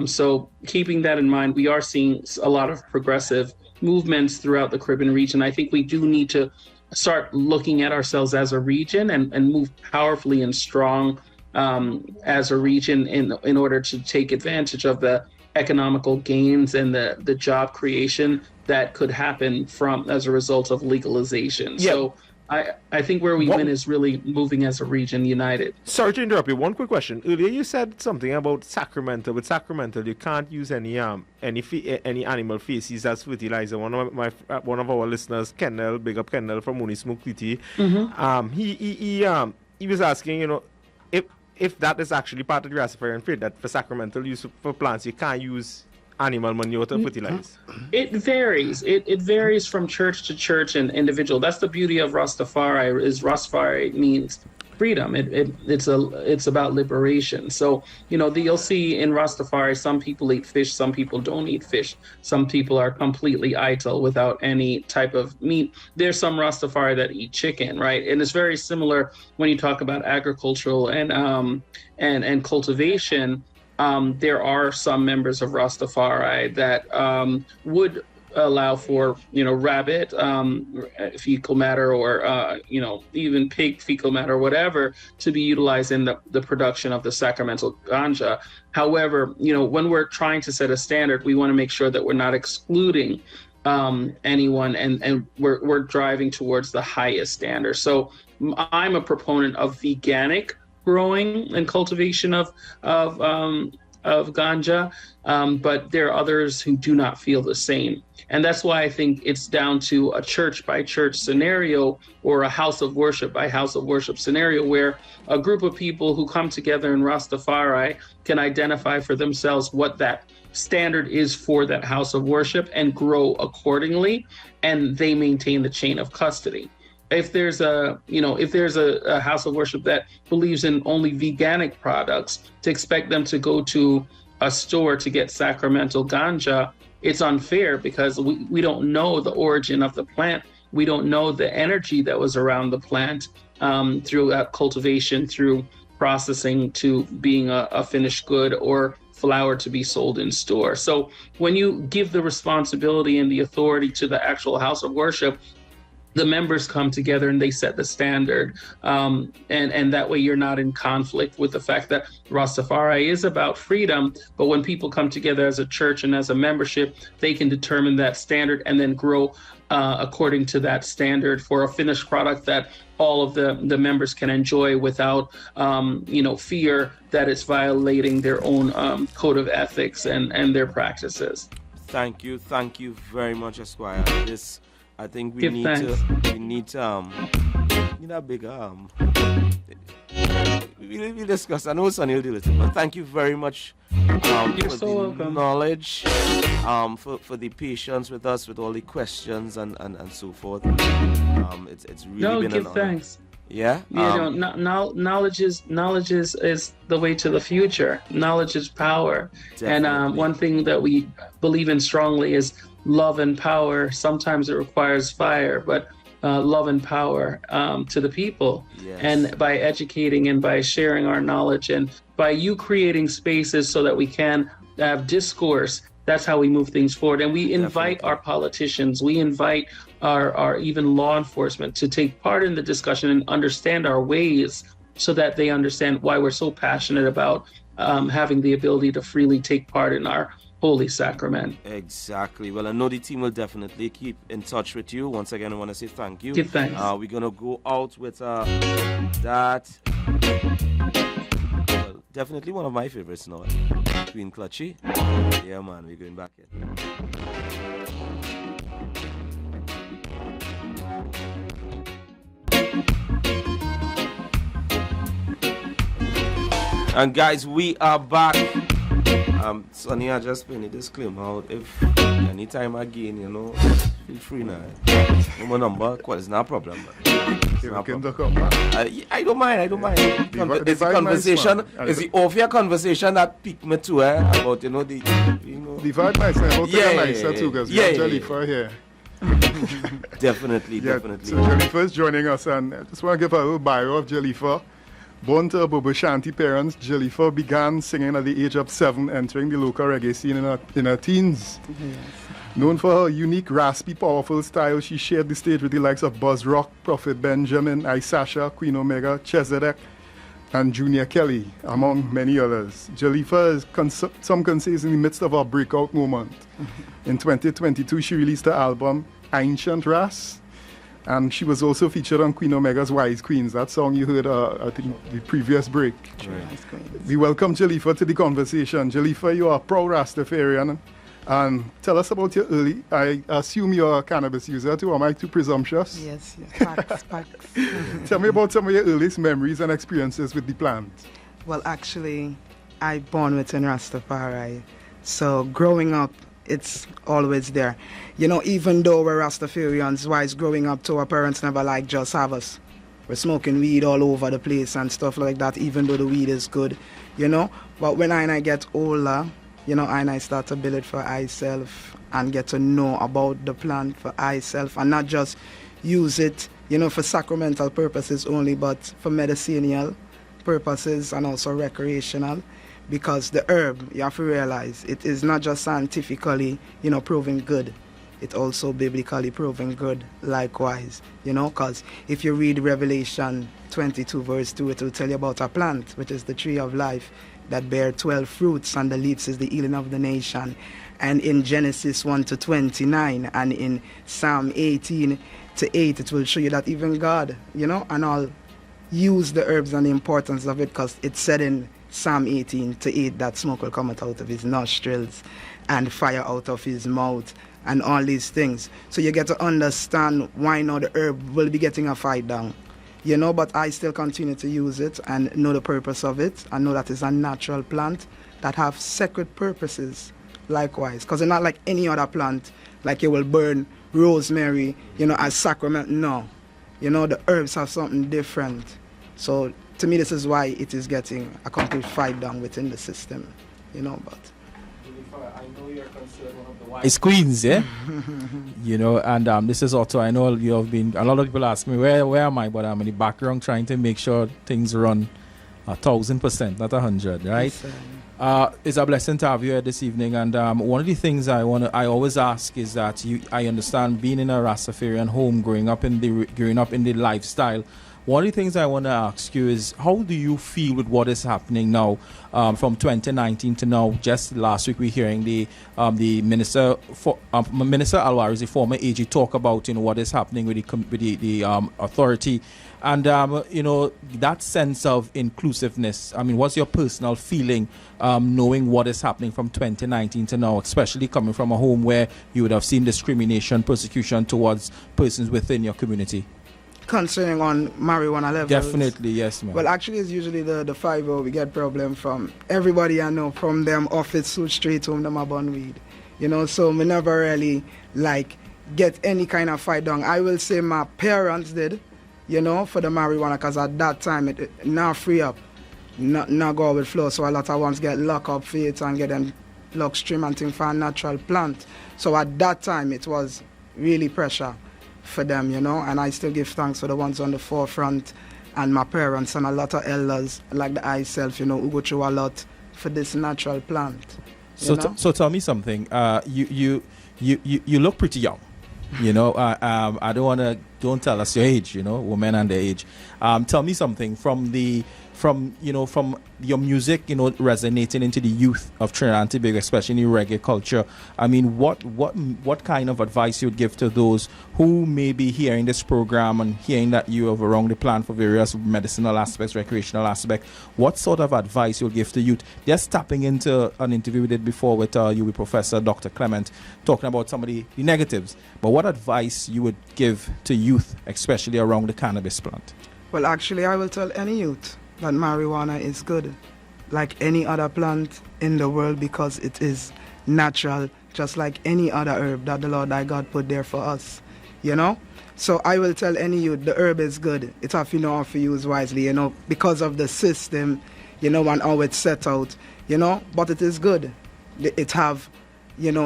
So keeping that in mind, we are seeing a lot of progressive movements throughout the Caribbean region. I think we do need to start looking at ourselves as a region and move powerfully and strong as a region in order to take advantage of the economical gains and the job creation that could happen as a result of legalization. Yeah. So I think where we win is really moving as a region united.
Sorry to interrupt you. One quick question. Earlier you said something about Sacramento. With Sacramento, you can't use any animal feces as fertilizer. One of our listeners, Kendall, big up Kendall from Mooney Smoke TT, he was asking, if that is actually part of the Rastafarian faith, that for sacramental use for plants, you can't use animal manure to fertilize.
It varies. It varies from church to church and individual. That's the beauty of Rastafari. Rastafari means freedom. It's about liberation. So you'll see in Rastafari, some people eat fish, some people don't eat fish. Some people are completely idle without any type of meat. There's some Rastafari that eat chicken, right? And it's very similar when you talk about agricultural and cultivation. There are some members of Rastafari that would allow for rabbit fecal matter or even pig fecal matter or whatever to be utilized in the production of the sacramental ganja. However, when we're trying to set a standard, we want to make sure that we're not excluding anyone and we're driving towards the highest standard. So I'm a proponent of veganic growing and cultivation of ganja, but there are others who do not feel the same. And that's why I think it's down to a church by church scenario or a house of worship by house of worship scenario, where a group of people who come together in Rastafari can identify for themselves what that standard is for that house of worship and grow accordingly, and they maintain the chain of custody. if there's a house of worship that believes in only veganic products, to expect them to go to a store to get sacramental ganja, it's unfair, because we don't know the origin of the plant. We don't know the energy that was around the plant through cultivation, through processing, to being a finished good or flower to be sold in store. So when you give the responsibility and the authority to the actual house of worship, the members come together and they set the standard. And that way you're not in conflict with the fact that Rastafari is about freedom. But when people come together as a church and as a membership, they can determine that standard and then grow according to that standard for a finished product that all of the members can enjoy without, fear that it's violating their own code of ethics and their practices.
Thank you very much, Esquire. I think we need a bigger we'll discuss. I know Sonny will do it, but thank you very much for
so
the
welcome.
knowledge, for the patience with us, with all the questions and so forth. It's really been an honor.
Thanks.
Yeah.
Knowledge is the way to the future. Knowledge is power.
Definitely.
And one thing that we believe in strongly is love and power. Sometimes it requires fire, but love and power to the people.
Yes.
And by educating and by sharing our knowledge and by you creating spaces so that we can have discourse, that's how we move things forward. And we invite our politicians, we invite our even law enforcement to take part in the discussion and understand our ways, so that they understand why we're so passionate about having the ability to freely take part in our holy sacrament.
Exactly. Well, I know the team will definitely keep in touch with you. Once again, I want to say thank you.
Give thanks.
We're going to go out with that. Well, definitely one of my favorites now. Queen Clutchy. Yeah, man, we're going back here. And guys, we are back. Sonny, I just put a disclaimer out. If anytime again, feel free now. My number, it's not a problem. I don't mind. It's the conversation. It's the off-air conversation that piqued me too, about
the vibe nice, nicer too, because we have Jalifa here.
Definitely.
So Jalifa is joining us, and I just want to give a little bio of Jalifa. Born to Bobo Shanti parents, Jalifa began singing at the age of 7, entering the local reggae scene in her teens.
Yes.
Known for her unique, raspy, powerful style, she shared the stage with the likes of Buzz Rock, Prophet Benjamin, Sasha, Queen Omega, Chezedek, and Junior Kelly, among many others. Jalifa is, some can say, is in the midst of her breakout moment. In 2022, she released her album, Ancient Ras, and she was also featured on Queen Omega's Wise Queens, that song you heard, I think, the previous break.
Right.
We welcome Jalifa to the conversation. Jalifa, you are a proud Rastafarian. And tell us about your early, I assume you're a cannabis user too, am I too presumptuous?
Yes, facts.
Tell me about some of your earliest memories and experiences with the plant.
Well, actually, I born within Rastafari. So growing up, it's always there. Even though we're Rastafarians, wise growing up to our parents never like just have us. We're smoking weed all over the place and stuff like that, even though the weed is good, But when I get older, I start to build it for myself and get to know about the plant for myself and not just use it, for sacramental purposes only, but for medicinal purposes and also recreational. Because the herb, you have to realize, it is not just scientifically, proven good. It's also biblically proven good likewise, because if you read Revelation 22 verse 2, it will tell you about a plant, which is the tree of life, that bear 12 fruits, and the leaves is the healing of the nation. And in Genesis 1-29 and in Psalm 18-8, it will show you that even God, and all use the herbs and the importance of it, because it's said in Psalm 18-8 that smoke will come out of his nostrils and fire out of his mouth and all these things. So you get to understand why now the herb will be getting a fight down. But I still continue to use it and know the purpose of it. I know that it's a natural plant that have sacred purposes likewise. Because it's not like any other plant, like you will burn rosemary, as sacrament. No. You know, the herbs have something different. So to me, this is why it is getting a complete fight down within the system. You know, but
I know you're considered one of the wise queens, yeah. You know, and this is also, I know you have been. A lot of people ask me where am I, but I'm in the background trying to make sure things run 1,000%, not 100, right?
yes,
It's a blessing to have you here this evening, and one of the things I always ask is that I understand being in a Rastafarian home, growing up in the lifestyle. One of the things I want to ask you is, how do you feel with what is happening now, from 2019 to now? Just last week, we're hearing the Minister Alvarez, the former AG, talk about what is happening with the authority, and that sense of inclusiveness. I mean, what's your personal feeling, knowing what is happening from 2019 to now, especially coming from a home where you would have seen discrimination, persecution towards persons within your community?
concerning on marijuana levels.
Definitely, yes, ma'am.
Well, actually, it's usually the 5-0 we get problem from. Everybody I know, from them office suit straight home, them a bun weed. You know, so me never really, get any kind of fight down. I will say my parents did, for the marijuana, because at that time, it now free up, not go with flow. So a lot of ones get locked up for it and get them lock stream and things for a natural plant. So at that time, it was really pressure for them, and I still give thanks for the ones on the forefront and my parents and a lot of elders like the I self, who go through a lot for this natural plant.
So tell me something. You look pretty young. I don't tell us your age, women and their age. Tell me something from your music, resonating into the youth of Trinidad and Tobago, especially in the reggae culture. I mean, what kind of advice you would give to those who may be hearing this program and hearing that you have around the plan for various medicinal aspects, recreational aspects? What sort of advice you would give to youth? Just tapping into an interview we did before with Yuri Professor Dr. Clement, talking about some of the negatives. But what advice you would give to youth, especially around the cannabis plant?
Well, actually, I will tell any youth that marijuana is good, like any other plant in the world, because it is natural, just like any other herb that the Lord thy God put there for us, So I will tell any youth the herb is good. It have to know how to use wisely, because of the system, and how it's set out, but it is good. It have,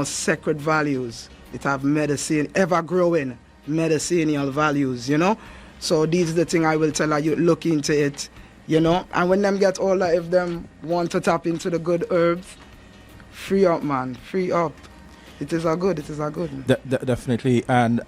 sacred values. It have medicine, ever-growing medicinal values, So these are the thing I will tell you, look into it, and when them get older, if them want to tap into the good herbs, free up, man, free up. It is a good.
Definitely. And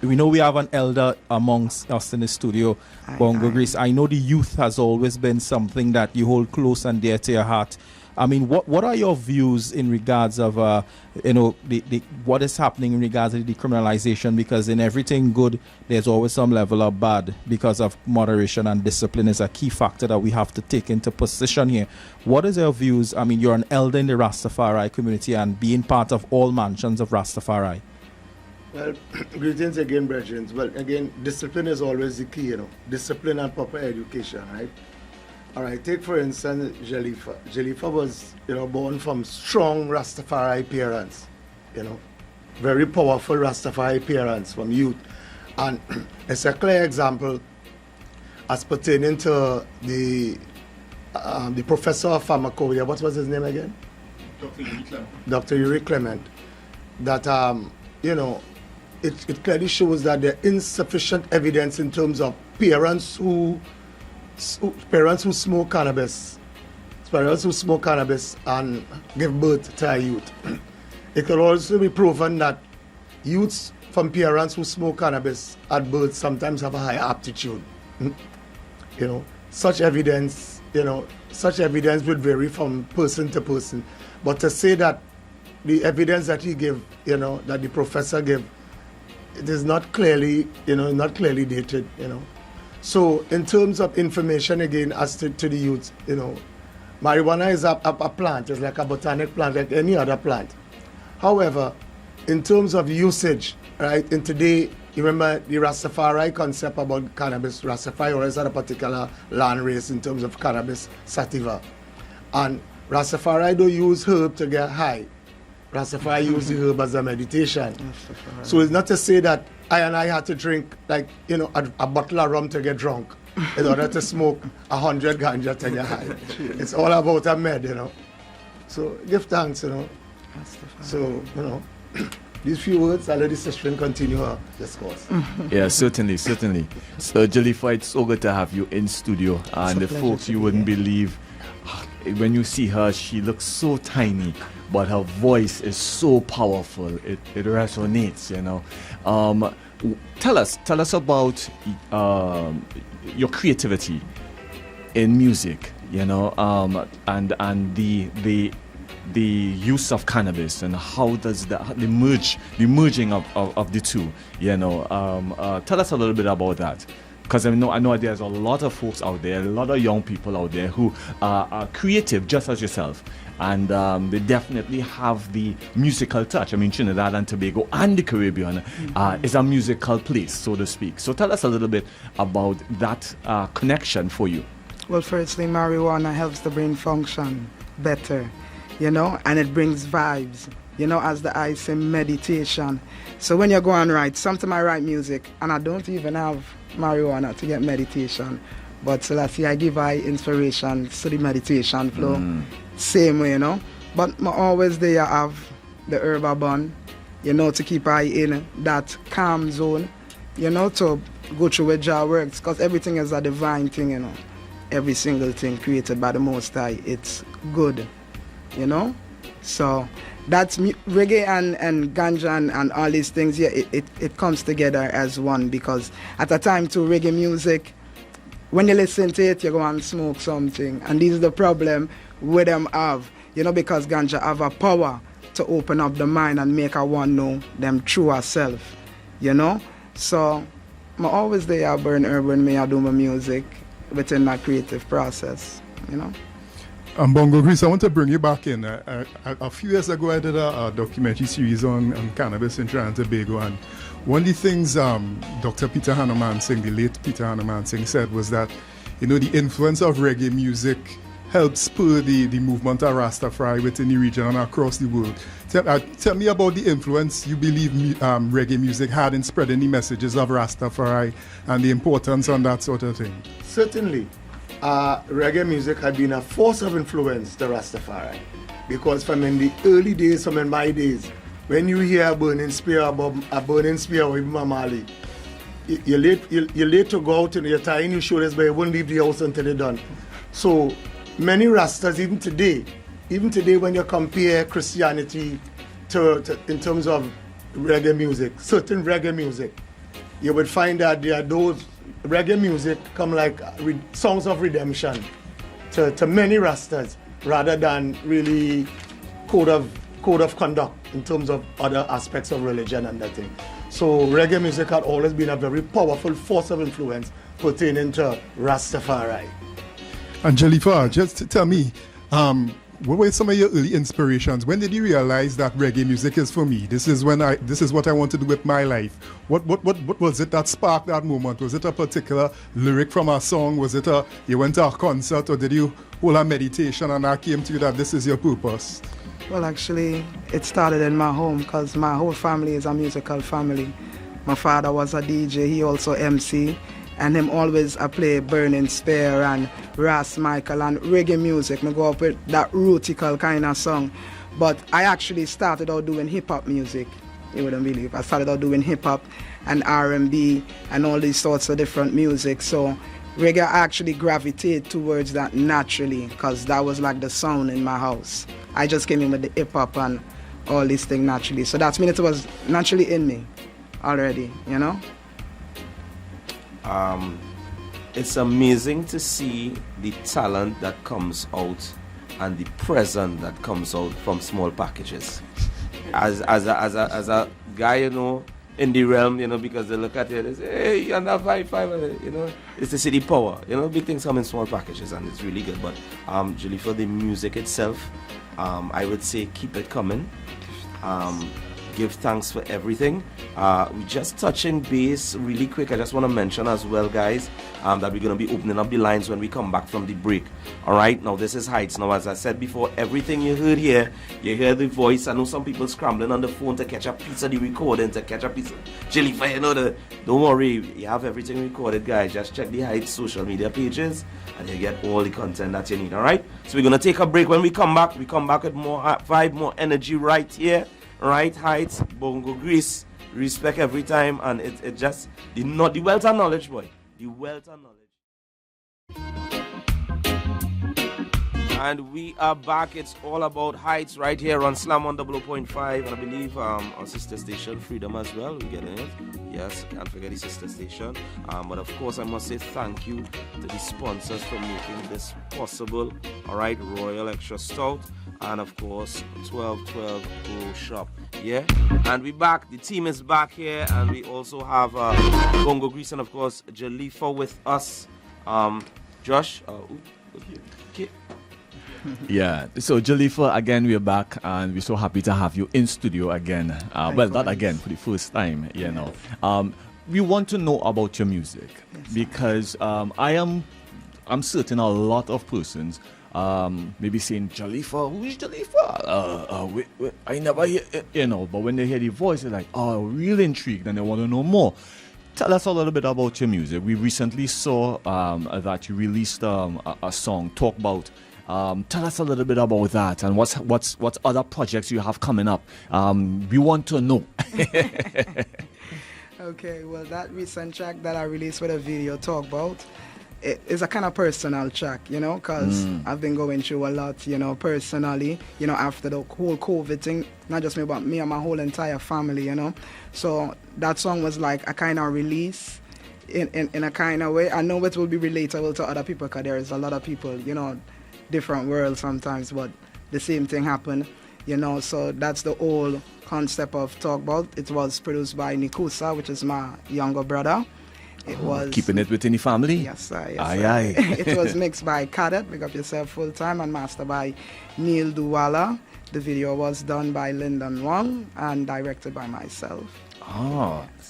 we know we have an elder amongst us in the studio, Bongo Grease. I know the youth has always been something that you hold close and dear to your heart. I mean, what are your views in regards of, what is happening in regards to decriminalization? Because in everything good, there's always some level of bad, because of moderation and discipline is a key factor that we have to take into position here. What is your views? I mean, you're an elder in the Rastafari community and being part of all mansions of Rastafari.
Well, greetings again, brethren. Well, again, discipline is always the key, discipline and proper education, right? All right, take for instance Jalifa. Jalifa was, born from strong Rastafari parents, very powerful Rastafari parents from youth. And it's a clear example as pertaining to the professor of pharmacology. What was his name again?
Dr. Yuri Clement.
Dr. Yuri Clement. That, it clearly shows that there is insufficient evidence in terms of parents who smoke cannabis, and give birth to a youth. It could also be proven that youths from parents who smoke cannabis at birth sometimes have a higher aptitude. Such evidence would vary from person to person. But to say that the evidence that he gave, that the professor gave, it is not clearly dated, So in terms of information, again, as to the youth, marijuana is a plant. It's like a botanic plant, like any other plant. However, in terms of usage, right, in today, you remember the Rastafari concept about cannabis. Rastafari is at a particular land race in terms of cannabis sativa. And Rastafari don't use herb to get high. Rastafari use the herb as a meditation. So it's not to say that I had to drink like, you know, a bottle of rum to get drunk in order to smoke 100 ganja to get high. It's all about a med, you know. So give thanks, you know. So, you know, these few words, I'll let the session continue our discourse.
Yeah, certainly. So, Jalifa, it's so good to have you in studio. And the folks, you wouldn't believe, when you see her, she looks so tiny, but her voice is so powerful. It resonates, you know. Tell us about your creativity in music, you know, and the use of cannabis, and how does the merging of the two, you know. Tell us a little bit about that, because I know there's a lot of folks out there, a lot of young people out there who are creative just as yourself, and they definitely have the musical touch. I mean, Trinidad and Tobago and the Caribbean is a musical place, so to speak. So tell us a little bit about that connection for you.
Well, firstly, marijuana helps the brain function better, you know, and it brings vibes, you know, as the I say, meditation. So when you go and write, sometimes I write music and I don't even have marijuana to get meditation, but so let's see, I give I inspiration to the meditation flow, same way, you know. But always there I have the herb bun, you know, to keep I in that calm zone, you know, to go through where Jah works, because everything is a divine thing, you know. Every single thing created by the Most High, it's good, you know. So that's reggae and ganja and all these things. Yeah, it comes together as one, because at a time to reggae music, when you listen to it, you go and smoke something, and this is the problem with them have, you know, because ganja have a power to open up the mind and make a one know them true self, you know. So I'm always there. I burn herb when I do my music within that creative process, you know.
Bongo Grease, I want to bring you back in. A few years ago, I did a documentary series on cannabis in Trinidad and Tobago, and one of the things Dr. Peter Hanuman Singh, the late Peter Hanuman Singh, said was that, you know, the influence of reggae music helped spur the movement of Rastafari within the region and across the world. Tell me about the influence you believe reggae music had in spreading the messages of Rastafari and the importance on that sort of thing.
Certainly. Reggae music had been a force of influence to Rastafari, because from in the early days, from in my days, when you hear a burning spear with Mamali, you're late to go out and you're tying your shoulders, but you won't leave the house until you're done. So many Rastas, even today when you compare Christianity to in terms of reggae music, certain reggae music, you would find that there are those reggae music come like songs of redemption to many Rastas, rather than really code of conduct in terms of other aspects of religion and that thing. So reggae music had always been a very powerful force of influence pertaining to Rastafari.
And Jalifa, just tell me, what were some of your early inspirations? When did you realize that reggae music is for me? This is what I want to do with my life. What was it that sparked that moment? Was it a particular lyric from a song? Was it you went to a concert, or did you hold a meditation and that came to you that this is your purpose?
Well, actually, it started in my home, because my whole family is a musical family. My father was a DJ, he also MC, and him always play Burning Spear and Ras Michael and reggae music. I go up with that rootical kind of song. But I actually started out doing hip-hop music. You wouldn't believe. I started out doing hip-hop and R&B and all these sorts of different music. So reggae actually gravitated towards that naturally, because that was like the sound in my house. I just came in with the hip-hop and all these things naturally. So that means it was naturally in me already, you know?
It's amazing to see the talent that comes out and the present that comes out from small packages. As a guy, you know, in the realm, you know, because they look at it and say, hey, you're not 5'5", you know, it's the city power, you know, big things come in small packages and it's really good. But Jalifa, the music itself, I would say keep it coming. give thanks for everything. We just touching base really quick. I just want to mention as well, guys, that we're going to be opening up the lines when we come back from the break. All right, now this is Hightts. Now, as I said before, everything you heard here, you hear the voice. I know some people scrambling on the phone to catch a piece of the recording, to catch a piece of Jalifa, you know, don't worry, you have everything recorded, guys. Just check the Hightts social media pages and you get all the content that you need. All right, so we're going to take a break. When we come back with more vibe, more energy right here. Right, Hightts, Bongo Grease, respect every time, and it just the wealth of knowledge, boy. The wealth of knowledge. And we are back. It's all about Hightts right here on Slam on 0.5, and I believe our sister station Freedom as well. We're getting it. Yes, can't forget the sister station. But of course, I must say thank you to the sponsors for making this possible. All right, Royal Extra Stout, and of course 1212 Grow Shop. Yeah, and we back. The team is back here, and we also have Bongo Grease and of course Jalifa with us. Josh. Okay.
Yeah, so Jalifa, again, we're back and we're so happy to have you in studio again. Well, not again, for the first time, you know. We want to know about your music because I'm certain a lot of persons maybe saying, Jalifa, who is Jalifa? I never hear it, you know, but when they hear the voice, they're like, oh, really intrigued and they want to know more. Tell us a little bit about your music. We recently saw that you released a song, Talk About. Tell us a little bit about that and what other projects you have coming up. We want to know.
Okay, well, that recent track that I released with a video, Talk About, it is a kind of personal track, you know, because I've been going through a lot, you know, personally, you know, after the whole COVID thing, not just me, but me and my whole entire family, you know. So that song was like a kind of release in a kind of way. I know it will be relatable to other people because there is a lot of people, you know, different worlds sometimes, but the same thing happened, you know. So that's the whole concept of Talk About. It was produced by Nikusa, which is my younger brother. It was
keeping it within the family.
Yes, sir. Yes,
aye.
It was mixed by Cadet, Big Up Yourself Full Time, and mastered by Neil Duwala. The video was done by Lyndon Wong and directed by myself.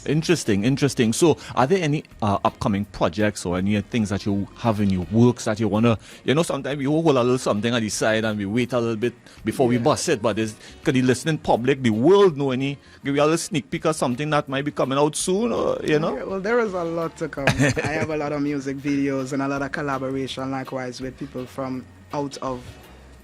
Interesting. So, are there any upcoming projects or any things that you have in your works that you want to, you know, sometimes we hold a little something on the side and we wait a little bit before we bust it, but could the listening public, the world know give you a little sneak peek of something that might be coming out soon, or, you know?
Well, there is a lot to come. I have a lot of music videos and a lot of collaboration, likewise, with people from out of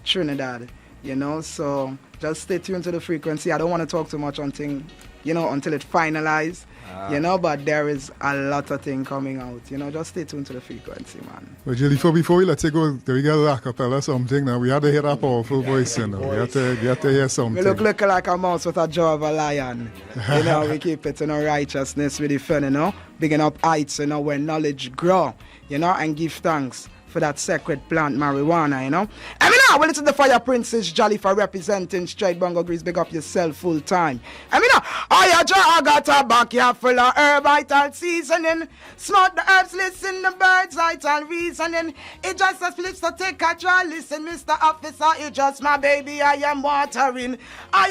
Trinidad, you know, so just stay tuned to the frequency. I don't want to talk too much until it finalized, you know, but there is a lot of things coming out, you know, just stay tuned to the frequency, man.
Well, Jalifa, before we let you go, we got a acapella something now. We had to hear that powerful voice, you know. We had to hear something.
We look like a mouse with a jaw of a lion. You know, we keep it in our righteousness with the fun, you know, bigging up Hightts, you know, where knowledge grow, you know, and give thanks for that sacred plant, marijuana, you know. I mean, well, it's the Fire Princess Jalifa representing straight Bongo Grease. Big Up Yourself Full Time. I mean, I got a backyard full of herb, vital seasoning. Smoke the herbs, listen the birds, vital reasoning. It just a flips to take a try. Listen, Mr. Officer, you just my baby, I am watering. I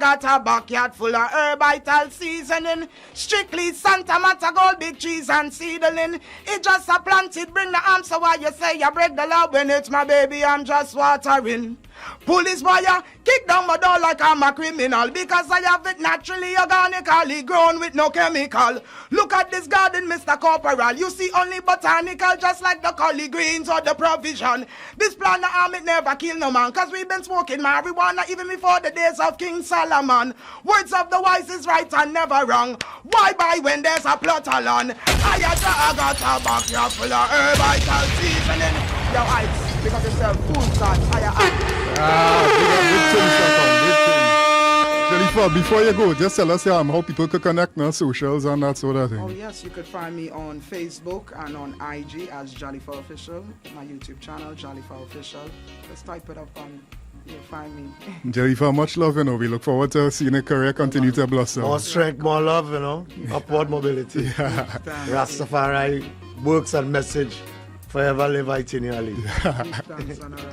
got a backyard full of herb, vital seasoning. Strictly Santa Mata, gold, big trees and seedling. It just a planted, bring the arms, so why you say you break the law when it's my baby, I'm just watering. Police boy, kick down my door like I'm a criminal because I have it naturally, organically grown with no chemical. Look at this garden, Mr. Corporal. You see only botanical, just like the collie greens or the provision. This plant of arm, it never kill no man, cause we've been smoking marijuana even before the days of King Solomon. Words of the wise is right and never wrong. Why buy when there's a plot along? I got a backyard full of herb, vital seasoning. Yo, Hightts, pick up yourself, full start, fire.
Jalifa, before you go, just tell us how people could connect on socials and that sort of thing.
Oh yes, you could find me on Facebook and on IG as Jalifa Official. My YouTube channel, Jalifa Official. Just type it up and you'll find me.
Jalifa, much love, you know. We look forward to seeing your career continue to blossom.
More strength, more love, you know. Upward mobility. Rastafari works and message. Forever live continually.
Thanks, honorable.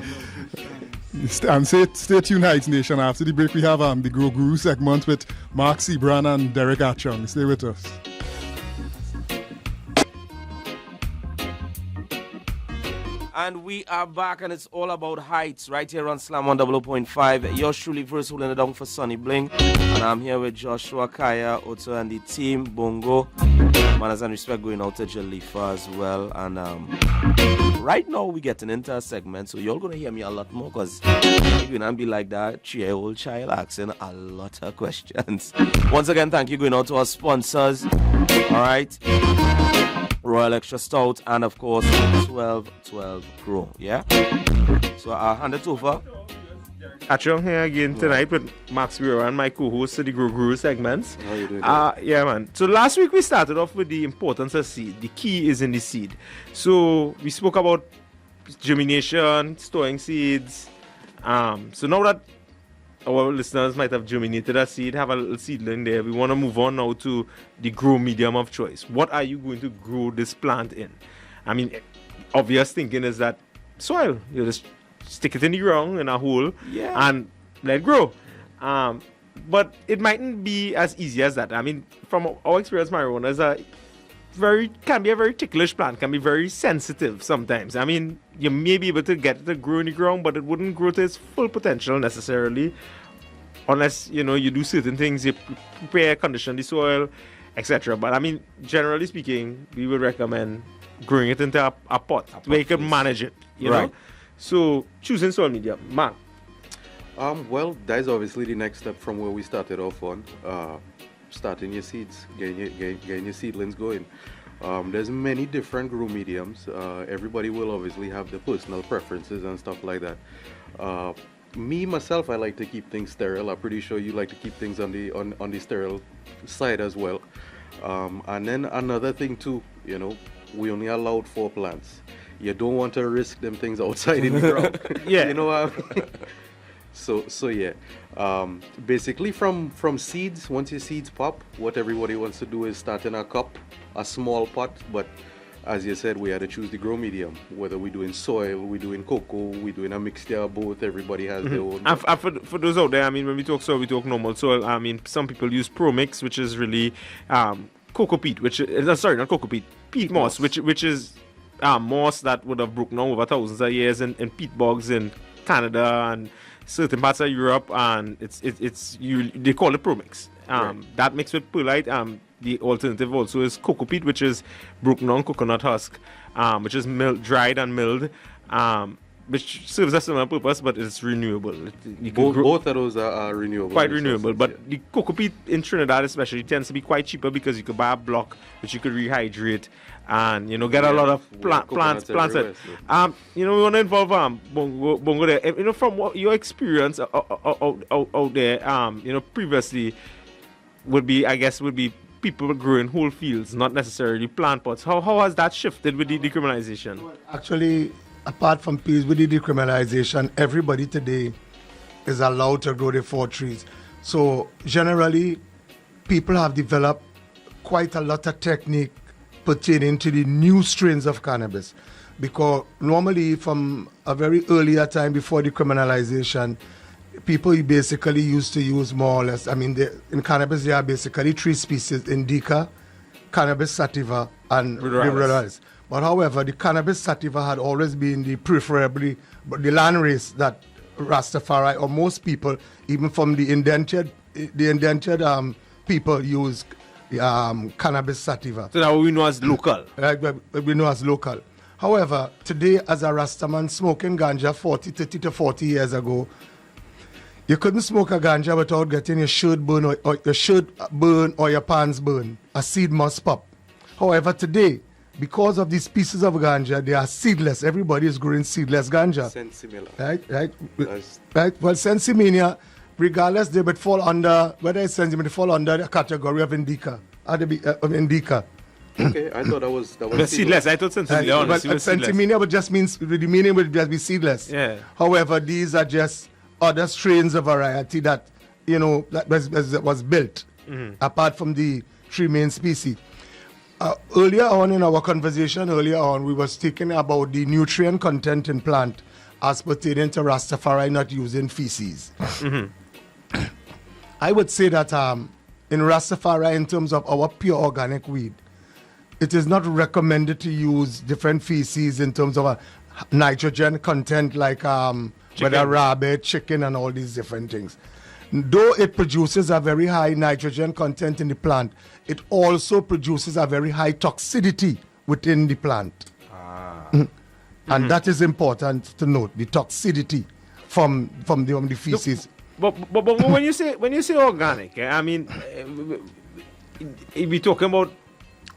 Thanks.
And stay tuned, Heights Nation. After the break, we have the Grow Guru segment with Mark Seebran and Derek Achong. Stay with us.
And we are back, and it's all about Hightts right here on Slam 100.5. Yours truly, first holding it down for Sonny Bling. And I'm here with Joshua, Kaya, Otto, and the team, Bongo. Manners and respect going out to Jalifa as well. And right now, we're getting into a segment, so you're going to hear me a lot more because you're going to be like that 3-year-old child asking a lot of questions. Once again, thank you going out to our sponsors. All right. Royal Extra Stout, and of course 1212 Grow. Yeah, so I'll hand it over.
Achong here again tonight with Mark Seebran, my co-host of the Grow Guru segments.
How you doing?
Yeah, man. So last week we started off with the importance of seed. The key is in the seed. So we spoke about germination, storing seeds. So now that our listeners might have germinated a seed, have a little seedling there, we want to move on now to the grow medium of choice. What are you going to grow this plant in? I mean, obvious thinking is that soil. You just stick it in the ground in a hole and let it grow. But it mightn't be as easy as that. I mean, from our experience, marijuana is can be a very ticklish plant, can be very sensitive sometimes. I mean, you may be able to get it to grow in the ground, but it wouldn't grow to its full potential necessarily unless, you do certain things, you prepare, condition the soil, etc. But I mean, generally speaking, we would recommend growing it into a pot where you can manage it, you know? So, choosing soil medium. Mark?
Well, that is obviously the next step from where we started off on. Starting your seeds, getting your seedlings going. There's many different grow mediums. Everybody will obviously have their personal preferences and stuff like that. Me myself, I like to keep things sterile. I'm pretty sure you like to keep things on the sterile side as well. And then another thing too, we only allowed 4 plants. You don't want to risk them things outside in the ground.
Yeah.
You know what I mean? So yeah, basically from seeds, once your seeds pop, what everybody wants to do is start in a cup, a small pot, but as you said, we had to choose the grow medium, whether we're doing soil, we're doing cocoa, we're doing a mixture of both, everybody has their own.
And for those out there, I mean, when we talk soil, we talk normal soil. I mean, some people use Pro Mix, which is really cocoa peat, which is, sorry, not cocoa peat, peat moss, which is moss that would have broken down over thousands of years in peat bogs in Canada and certain parts of Europe, and they call it Pro Mix. That mixed with perlite. The alternative also is cocoa peat, which is broken down coconut husk, which is dried and milled, which serves a similar purpose, but it's renewable.
Both of those are renewable.
Quite renewable, but the cocoa peat in Trinidad especially tends to be quite cheaper because you could buy a block which you could rehydrate and get a lot of plants. We want to involve Bongo there. From what your experience out there, previously would be people growing whole fields, not necessarily plant pots. How has that shifted with the decriminalization?
Well, actually, apart from peace, with the decriminalization, everybody today is allowed to grow their 4 trees. So generally, people have developed quite a lot of technique pertaining to the new strains of cannabis. Because normally from a very earlier time before decriminalization, people basically used to use more or less, in cannabis there are basically 3 species: indica, cannabis sativa, and ruderalis. But however, the cannabis sativa had always been the preferably the landrace that Rastafari or most people, even from the indentured people, use cannabis sativa.
So now we know as local.
We know as local. However, today as a Rastaman smoking ganja 30 to 40 years ago, you couldn't smoke a ganja without getting your shirt burn or your shirt burn or your pants burn. A seed must pop. However, today, because of these pieces of ganja, they are seedless. Everybody is growing seedless ganja.
Sensimilla.
Right. Well, sensimilla, regardless, they would fall under, whether it's sensimilla, they fall under the category of indica. Indica.
Okay, I thought that was
seedless. I thought sensimilla.
But sensimilla would just means the meaning would just be seedless.
Yeah.
However, these are just other strains of variety that was built apart from the 3 main species. Earlier on in our conversation, we were speaking about the nutrient content in plant as pertaining to Rastafari not using feces.
Mm-hmm.
I would say that in Rastafari, in terms of our pure organic weed, it is not recommended to use different feces in terms of a nitrogen content like whether rabbit, chicken, and all these different things. Though it produces a very high nitrogen content in the plant, it also produces a very high toxicity within the plant. And that is important to note, the toxicity from the feces.
But when you say organic, I mean, we talking about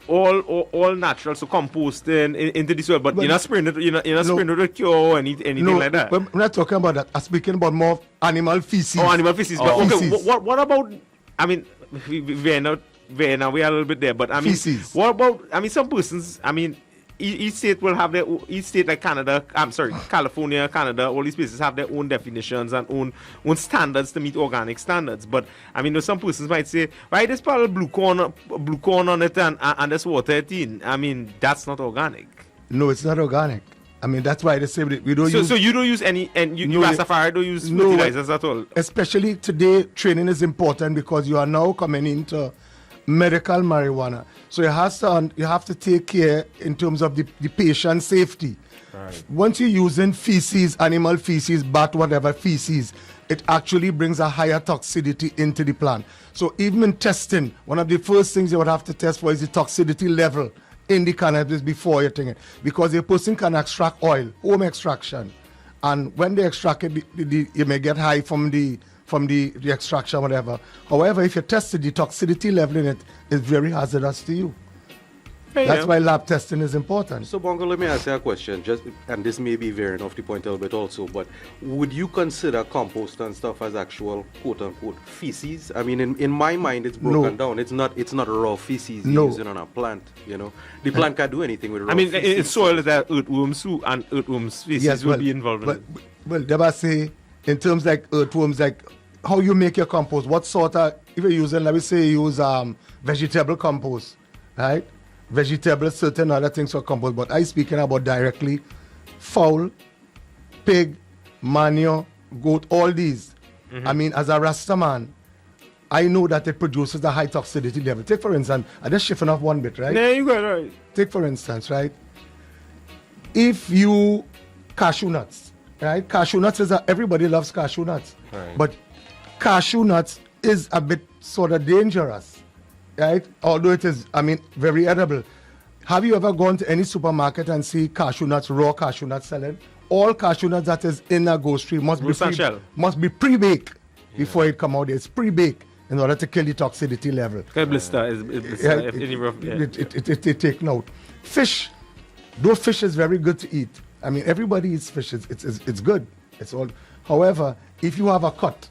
all natural, so composting into the soil, but you're not spraying it, you're not spraying it with cure or anything like that.
We're not talking about that. I'm speaking about more animal feces.
Oh, animal feces. But okay, what about? I mean, we're a little bit there, but I mean,
feces.
What about? I mean, some persons. I mean, each state will have each state like Canada. I'm sorry, California, Canada. All these places have their own definitions and own standards to meet organic standards. But I mean, some persons might say, why this pile blue corn on it and this water it in? I mean, that's not organic.
No, it's not organic. I mean, that's why they say we don't use.
So you don't use any, and you Rastafari don't use fertilizers at all.
Especially today, training is important because you are now coming into medical marijuana. So you have to take care in terms of the patient safety. Right. Once you're using feces, animal feces, bat, whatever feces, it actually brings a higher toxicity into the plant. So even in testing, one of the first things you would have to test for is the toxicity level in the cannabis before you take it. Because a person can extract oil, home extraction. And when they extract it, you may get high from the extraction, whatever. However, if you tested the toxicity level in it, is very hazardous to you. That's why lab testing is important.
So, Bongo, let me ask you a question, and this may be veering off the point a little bit also, but would you consider compost and stuff as actual quote-unquote feces? I mean, in my mind, it's broken down. It's not raw feces you're using on a plant, you know. The plant can't do anything with raw feces.
I mean, in soil that earthworms too, and earthworms feces will be involved in it.
Well, they must say, in terms like earthworms, like how you make your compost, what sort of, if you're using, let me say, you use vegetable compost, right? Vegetables, certain other things for compost, but I speaking about directly fowl, pig, manure, goat, all these. I mean, as a Rasta man, I know that it produces a high toxicity level. Take for instance, I just shifting off one bit, right?
There you go, right.
Take for instance, right? If you cashew nuts, right? Cashew nuts is everybody loves cashew nuts, right. But cashew nuts is a bit sort of dangerous. Right? Although it is, I mean, very edible. Have you ever gone to any supermarket and see cashew nuts, raw cashew nuts selling? All cashew nuts that is in a grocery must be pre-baked before it come out. It's pre-baked in order to kill the toxicity level. It taken out. Fish, though fish is very good to eat. I mean, everybody eats fish. It's good. It's all. However, if you have a cut,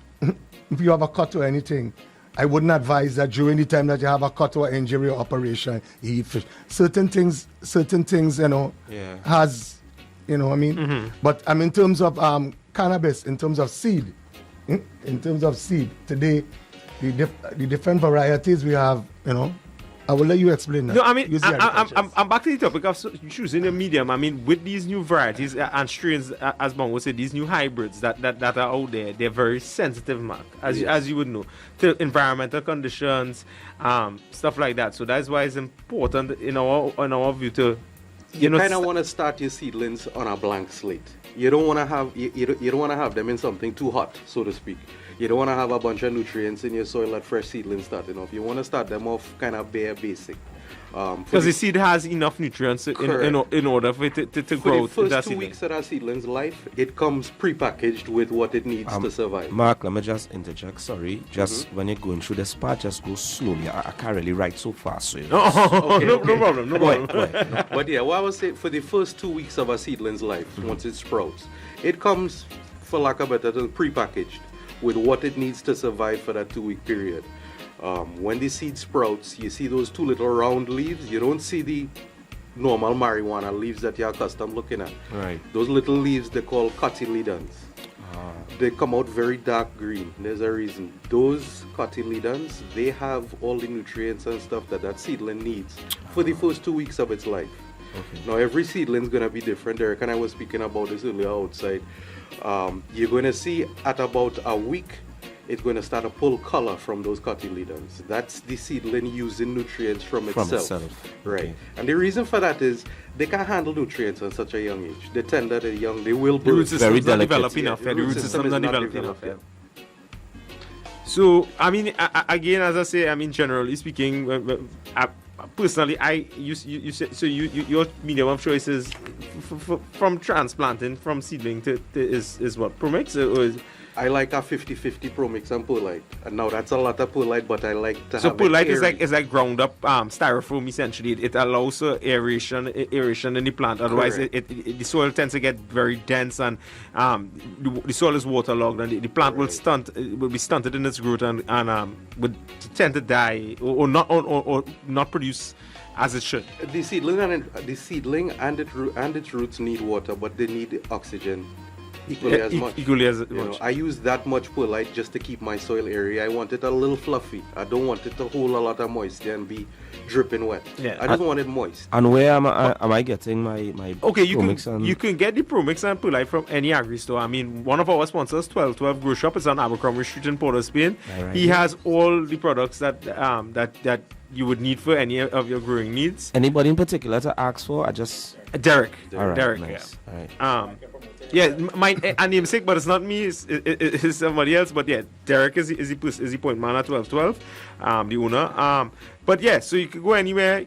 or anything, I wouldn't advise that during the time that you have a cut or injury or operation, you eat fish. Certain things, you know, has, you know what I mean? Mm-hmm. But in terms of cannabis, in terms of seed, today, the different varieties we have, you know, I will let you explain that.
No, I mean, I'm back to the topic of choosing a medium. I mean, with these new varieties and strains, as Bongo said, these new hybrids that are out there, they're very sensitive, Mark, as you would know, to environmental conditions, stuff like that. So that's why it's important in our view to,
you kind of want to start your seedlings on a blank slate. You don't want to have you don't want to have them in something too hot, so to speak. You don't want to have a bunch of nutrients in your soil at fresh seedlings starting off. You want to start them off kind of bare basic.
Because the seed has enough nutrients in order for it to grow.
For the first 2 weeks of that seedling's life, it comes pre-packaged with what it needs to survive.
Mark, let me just interject. Sorry. Just when you're going through this part, just go slowly. I can't really write so fast. So, you know.
No problem.
But yeah, what I was saying, for the first 2 weeks of a seedling's life, once it sprouts, it comes, for lack of a better term, pre-packaged with what it needs to survive for that 2 week period. When the seed sprouts, you see those two little round leaves. You don't see the normal marijuana leaves that you're accustomed looking at.
Right.
Those little leaves, they're called cotyledons. They come out very dark green. There's a reason. Those cotyledons, they have all the nutrients and stuff that seedling needs for the first 2 weeks of its life. Now every seedling's gonna be different. Derek and I was speaking about this earlier outside. You're gonna see at about a week, it's going to start to pull color from those cotyledons. That's the seedling using nutrients from itself. Right.
Okay.
And the reason for that is they can handle nutrients at such a young age. They tend that they're young, they will
The root
burst.
system
Very
is not
delicate.
developed enough.
Yeah,
The root system is not developed
developed
enough. So, I mean, again, as I say, I mean, generally speaking, personally, you said, so your medium of choice is from transplanting from seedling to is what, Promix, or is,
I like a 50-50 Pro Mix and Perlite. And now that's a lot of Perlite, but I like to
so
have
Perlite
it
is like ground up styrofoam essentially. It allows aeration in the plant. Otherwise, the soil tends to get very dense and the soil is waterlogged and the plant will be stunted in its growth and would tend to die or not produce as it should.
The seedling and its roots need water, but they need oxygen equally as much. I use that much Perlite just to keep my soil area. I want it a little fluffy. I don't want it to hold a lot of moisture and be dripping wet.
Yeah.
I just want it moist.
And where am I getting my
Okay,
Promix and
you can get the Promix and Perlite from any agri store. I mean, one of our sponsors, 1212 Grow Shop, is on Abercrombie Street in Port of Spain.
Right.
He has all the products that you would need for any of your growing needs.
Anybody in particular to ask for? I just
Derek.
all right,
Derek.
nice.
Yeah.
All right.
Yeah, my namesake, but it's not me. It's somebody else. But yeah, Derek is the point man at 1212, the owner. But yeah, so you could go anywhere.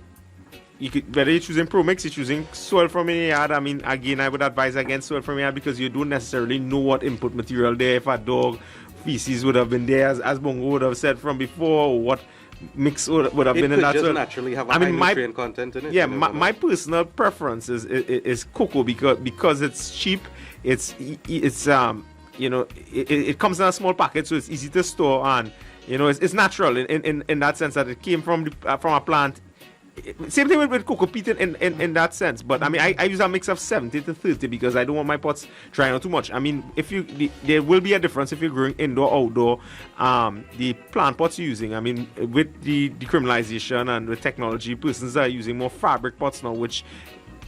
You could, whether you're choosing Promix, you're choosing soil from your yard. I mean, again, I would advise against soil from your yard because you don't necessarily know what input material there. If a dog feces would have been there, as Bongo would have said from before, or what mix would have been in that soil.
It could just naturally have a high nutrient content in it.
Yeah, my personal preference is cocoa because it's cheap. It's you know, it comes in a small packet, so it's easy to store, and you know, it's natural in that sense that it came from a plant. Same thing with cocoa peat in that sense, but I mean, I use a mix of 70 to 30 because I don't want my pots drying out too much. I mean, there will be a difference if you're growing indoor, outdoor. The plant pots you're using, I mean, with the decriminalization and with technology, persons are using more fabric pots now, which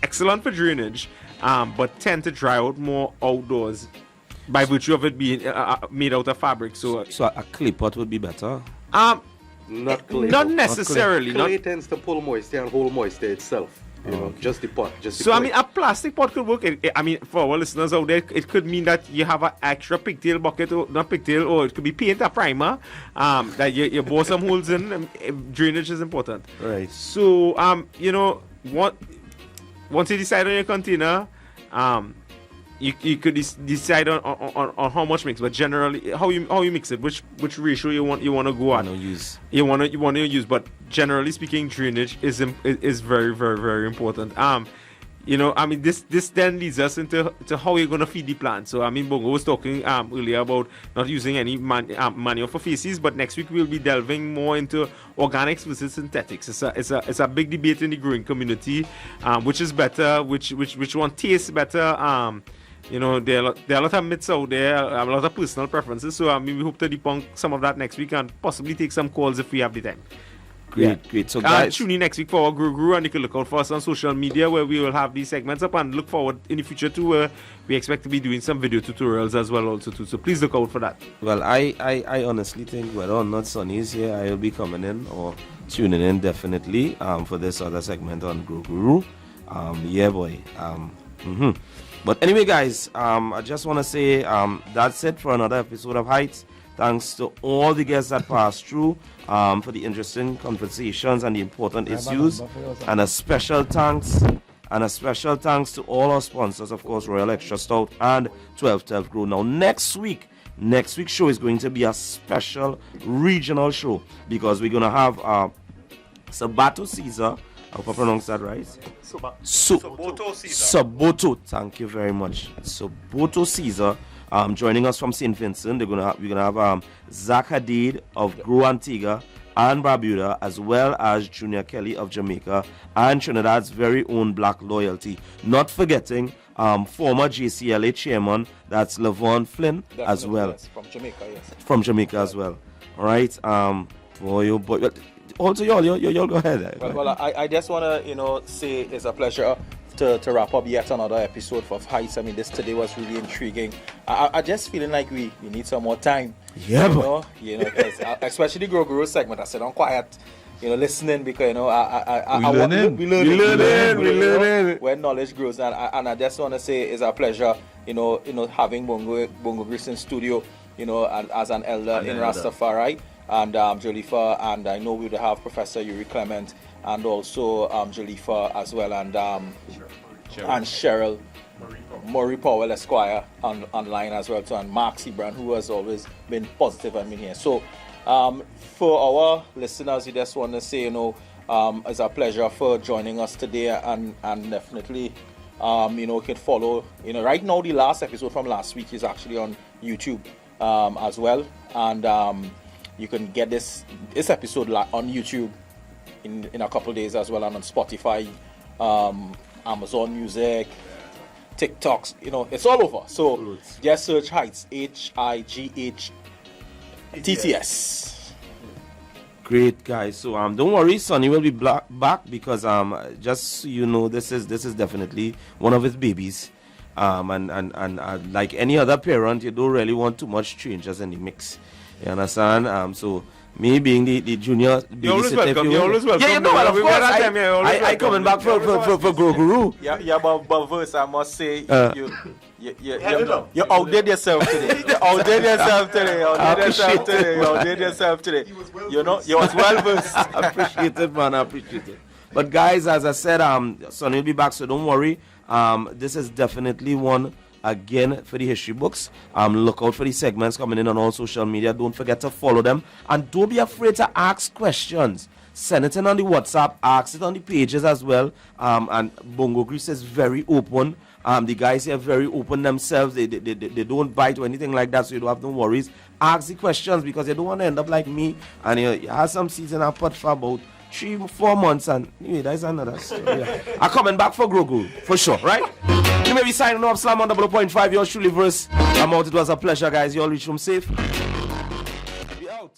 excellent for drainage, but tend to dry out more outdoors by virtue of it being made out of fabric. So
a clay pot would be better.
Not clay.
Not necessarily.
Clay tends to pull moisture and hold moisture itself. You know, just the pot.
I mean, a plastic pot could work. I mean, for our listeners out there, it could mean that you have an extra pigtail bucket, or not pigtail, or it could be paint, a primer, that you bore some holes in. Drainage is important.
Right.
So, you know, once you decide on your container, you could decide on how much mix, but generally how you mix it, which ratio you want to go at. You want to use, but generally speaking, drainage is very, very, very important. You know, I mean, this then leads us into how you're going to feed the plant. So I mean, Bongo was talking earlier about not using any manure for feces, but next week we'll be delving more into organics versus synthetics. It's a big debate in the growing community, which is better, which one tastes better. You know, there are a lot of myths out there, a lot of personal preferences. So I mean, we hope to debunk some of that next week and possibly take some calls if we have the time.
Great. So guys,
tune in next week for our Grow Guru, and you can look out for us on social media where we will have these segments up, and look forward in the future to where we expect to be doing some video tutorials as well also too. So please look out for that.
Well, I honestly think whether or not Sonny is here, I will be coming in or tuning in definitely for this other segment on Grow Guru. Yeah, boy. But anyway, guys, I just want to say that's it for another episode of Hightts. Thanks to all the guests that passed through for the interesting conversations and the important issues. And a special thanks to all our sponsors, of course, Royal Extra Stout and 1212 Grow. Now, next week's show is going to be a special regional show because we're going to have Sabato Caesar. I hope I pronounced that right. Saboto. Thank you very much. Saboto Caesar joining us from St. Vincent. We're gonna have Zach Hadid of Grow Antigua and Barbuda, as well as Junior Kelly of Jamaica and Trinidad's very own Black Loyalty. Not forgetting former JCLA chairman, that's Lavon Flynn. Definitely, as well.
Yes, from Jamaica, yes.
From Jamaica as well. All right. for you. But also, y'all go ahead.
Well, I just want to, say it's a pleasure to wrap up yet another episode of Hightts. I mean, this today was really intriguing. I just feeling like we need some more time.
Yeah,
because especially Grow Guru segment. I said I'm quiet, listening because we learning where knowledge grows, and I just want to say it's a pleasure, having Bongo Gris in studio, and as an elder in Rastafari, and Jalifa, and I know we would have Professor Yuri Clement, and also Jalifa as well, and Scheril Murray Powell, Esquire, online as well, too, and Mark Seebran, who has always been positive and been here. So, for our listeners, we just want to say, it's a pleasure for joining us today, and definitely, can follow. Right now, the last episode from last week is actually on YouTube as well, and you can get this episode on YouTube in a couple of days as well, and on Spotify, Amazon Music, TikToks, it's all over. So just search Hightts, HIGHTTS.
Great, guys. So don't worry, Sonny will be back because just so you know, this is definitely one of his babies. And like any other parent, you don't really want too much changes in the mix. You understand? So me being the junior
you're always welcome. You're always welcome.
Yeah, no, of course. I coming back for Grow Guru.
Yeah, but verse, I must say, you outdid yourself today. You outdid yourself today. You was well versed.
Appreciate it, man. I appreciate it. But guys, as I said, Sonny will be back, so don't worry. This is definitely one. Again, for the history books, look out for the segments coming in on all social media. Don't forget to follow them, and don't be afraid to ask questions. Send it in on the WhatsApp, ask it on the pages as well. And Bongo Gris is very open. The guys here are very open themselves. They don't bite or anything like that, so you don't have no worries. Ask the questions because you don't want to end up like me and you have some season I put for about 3-4 months, and anyway, that's another story. Yeah. I'm coming back for Grow Guru, for sure, right? You may be signing off, Slam on 0.5, yours truly verse. I'm out, it was a pleasure, guys. You all reach home safe. Be out.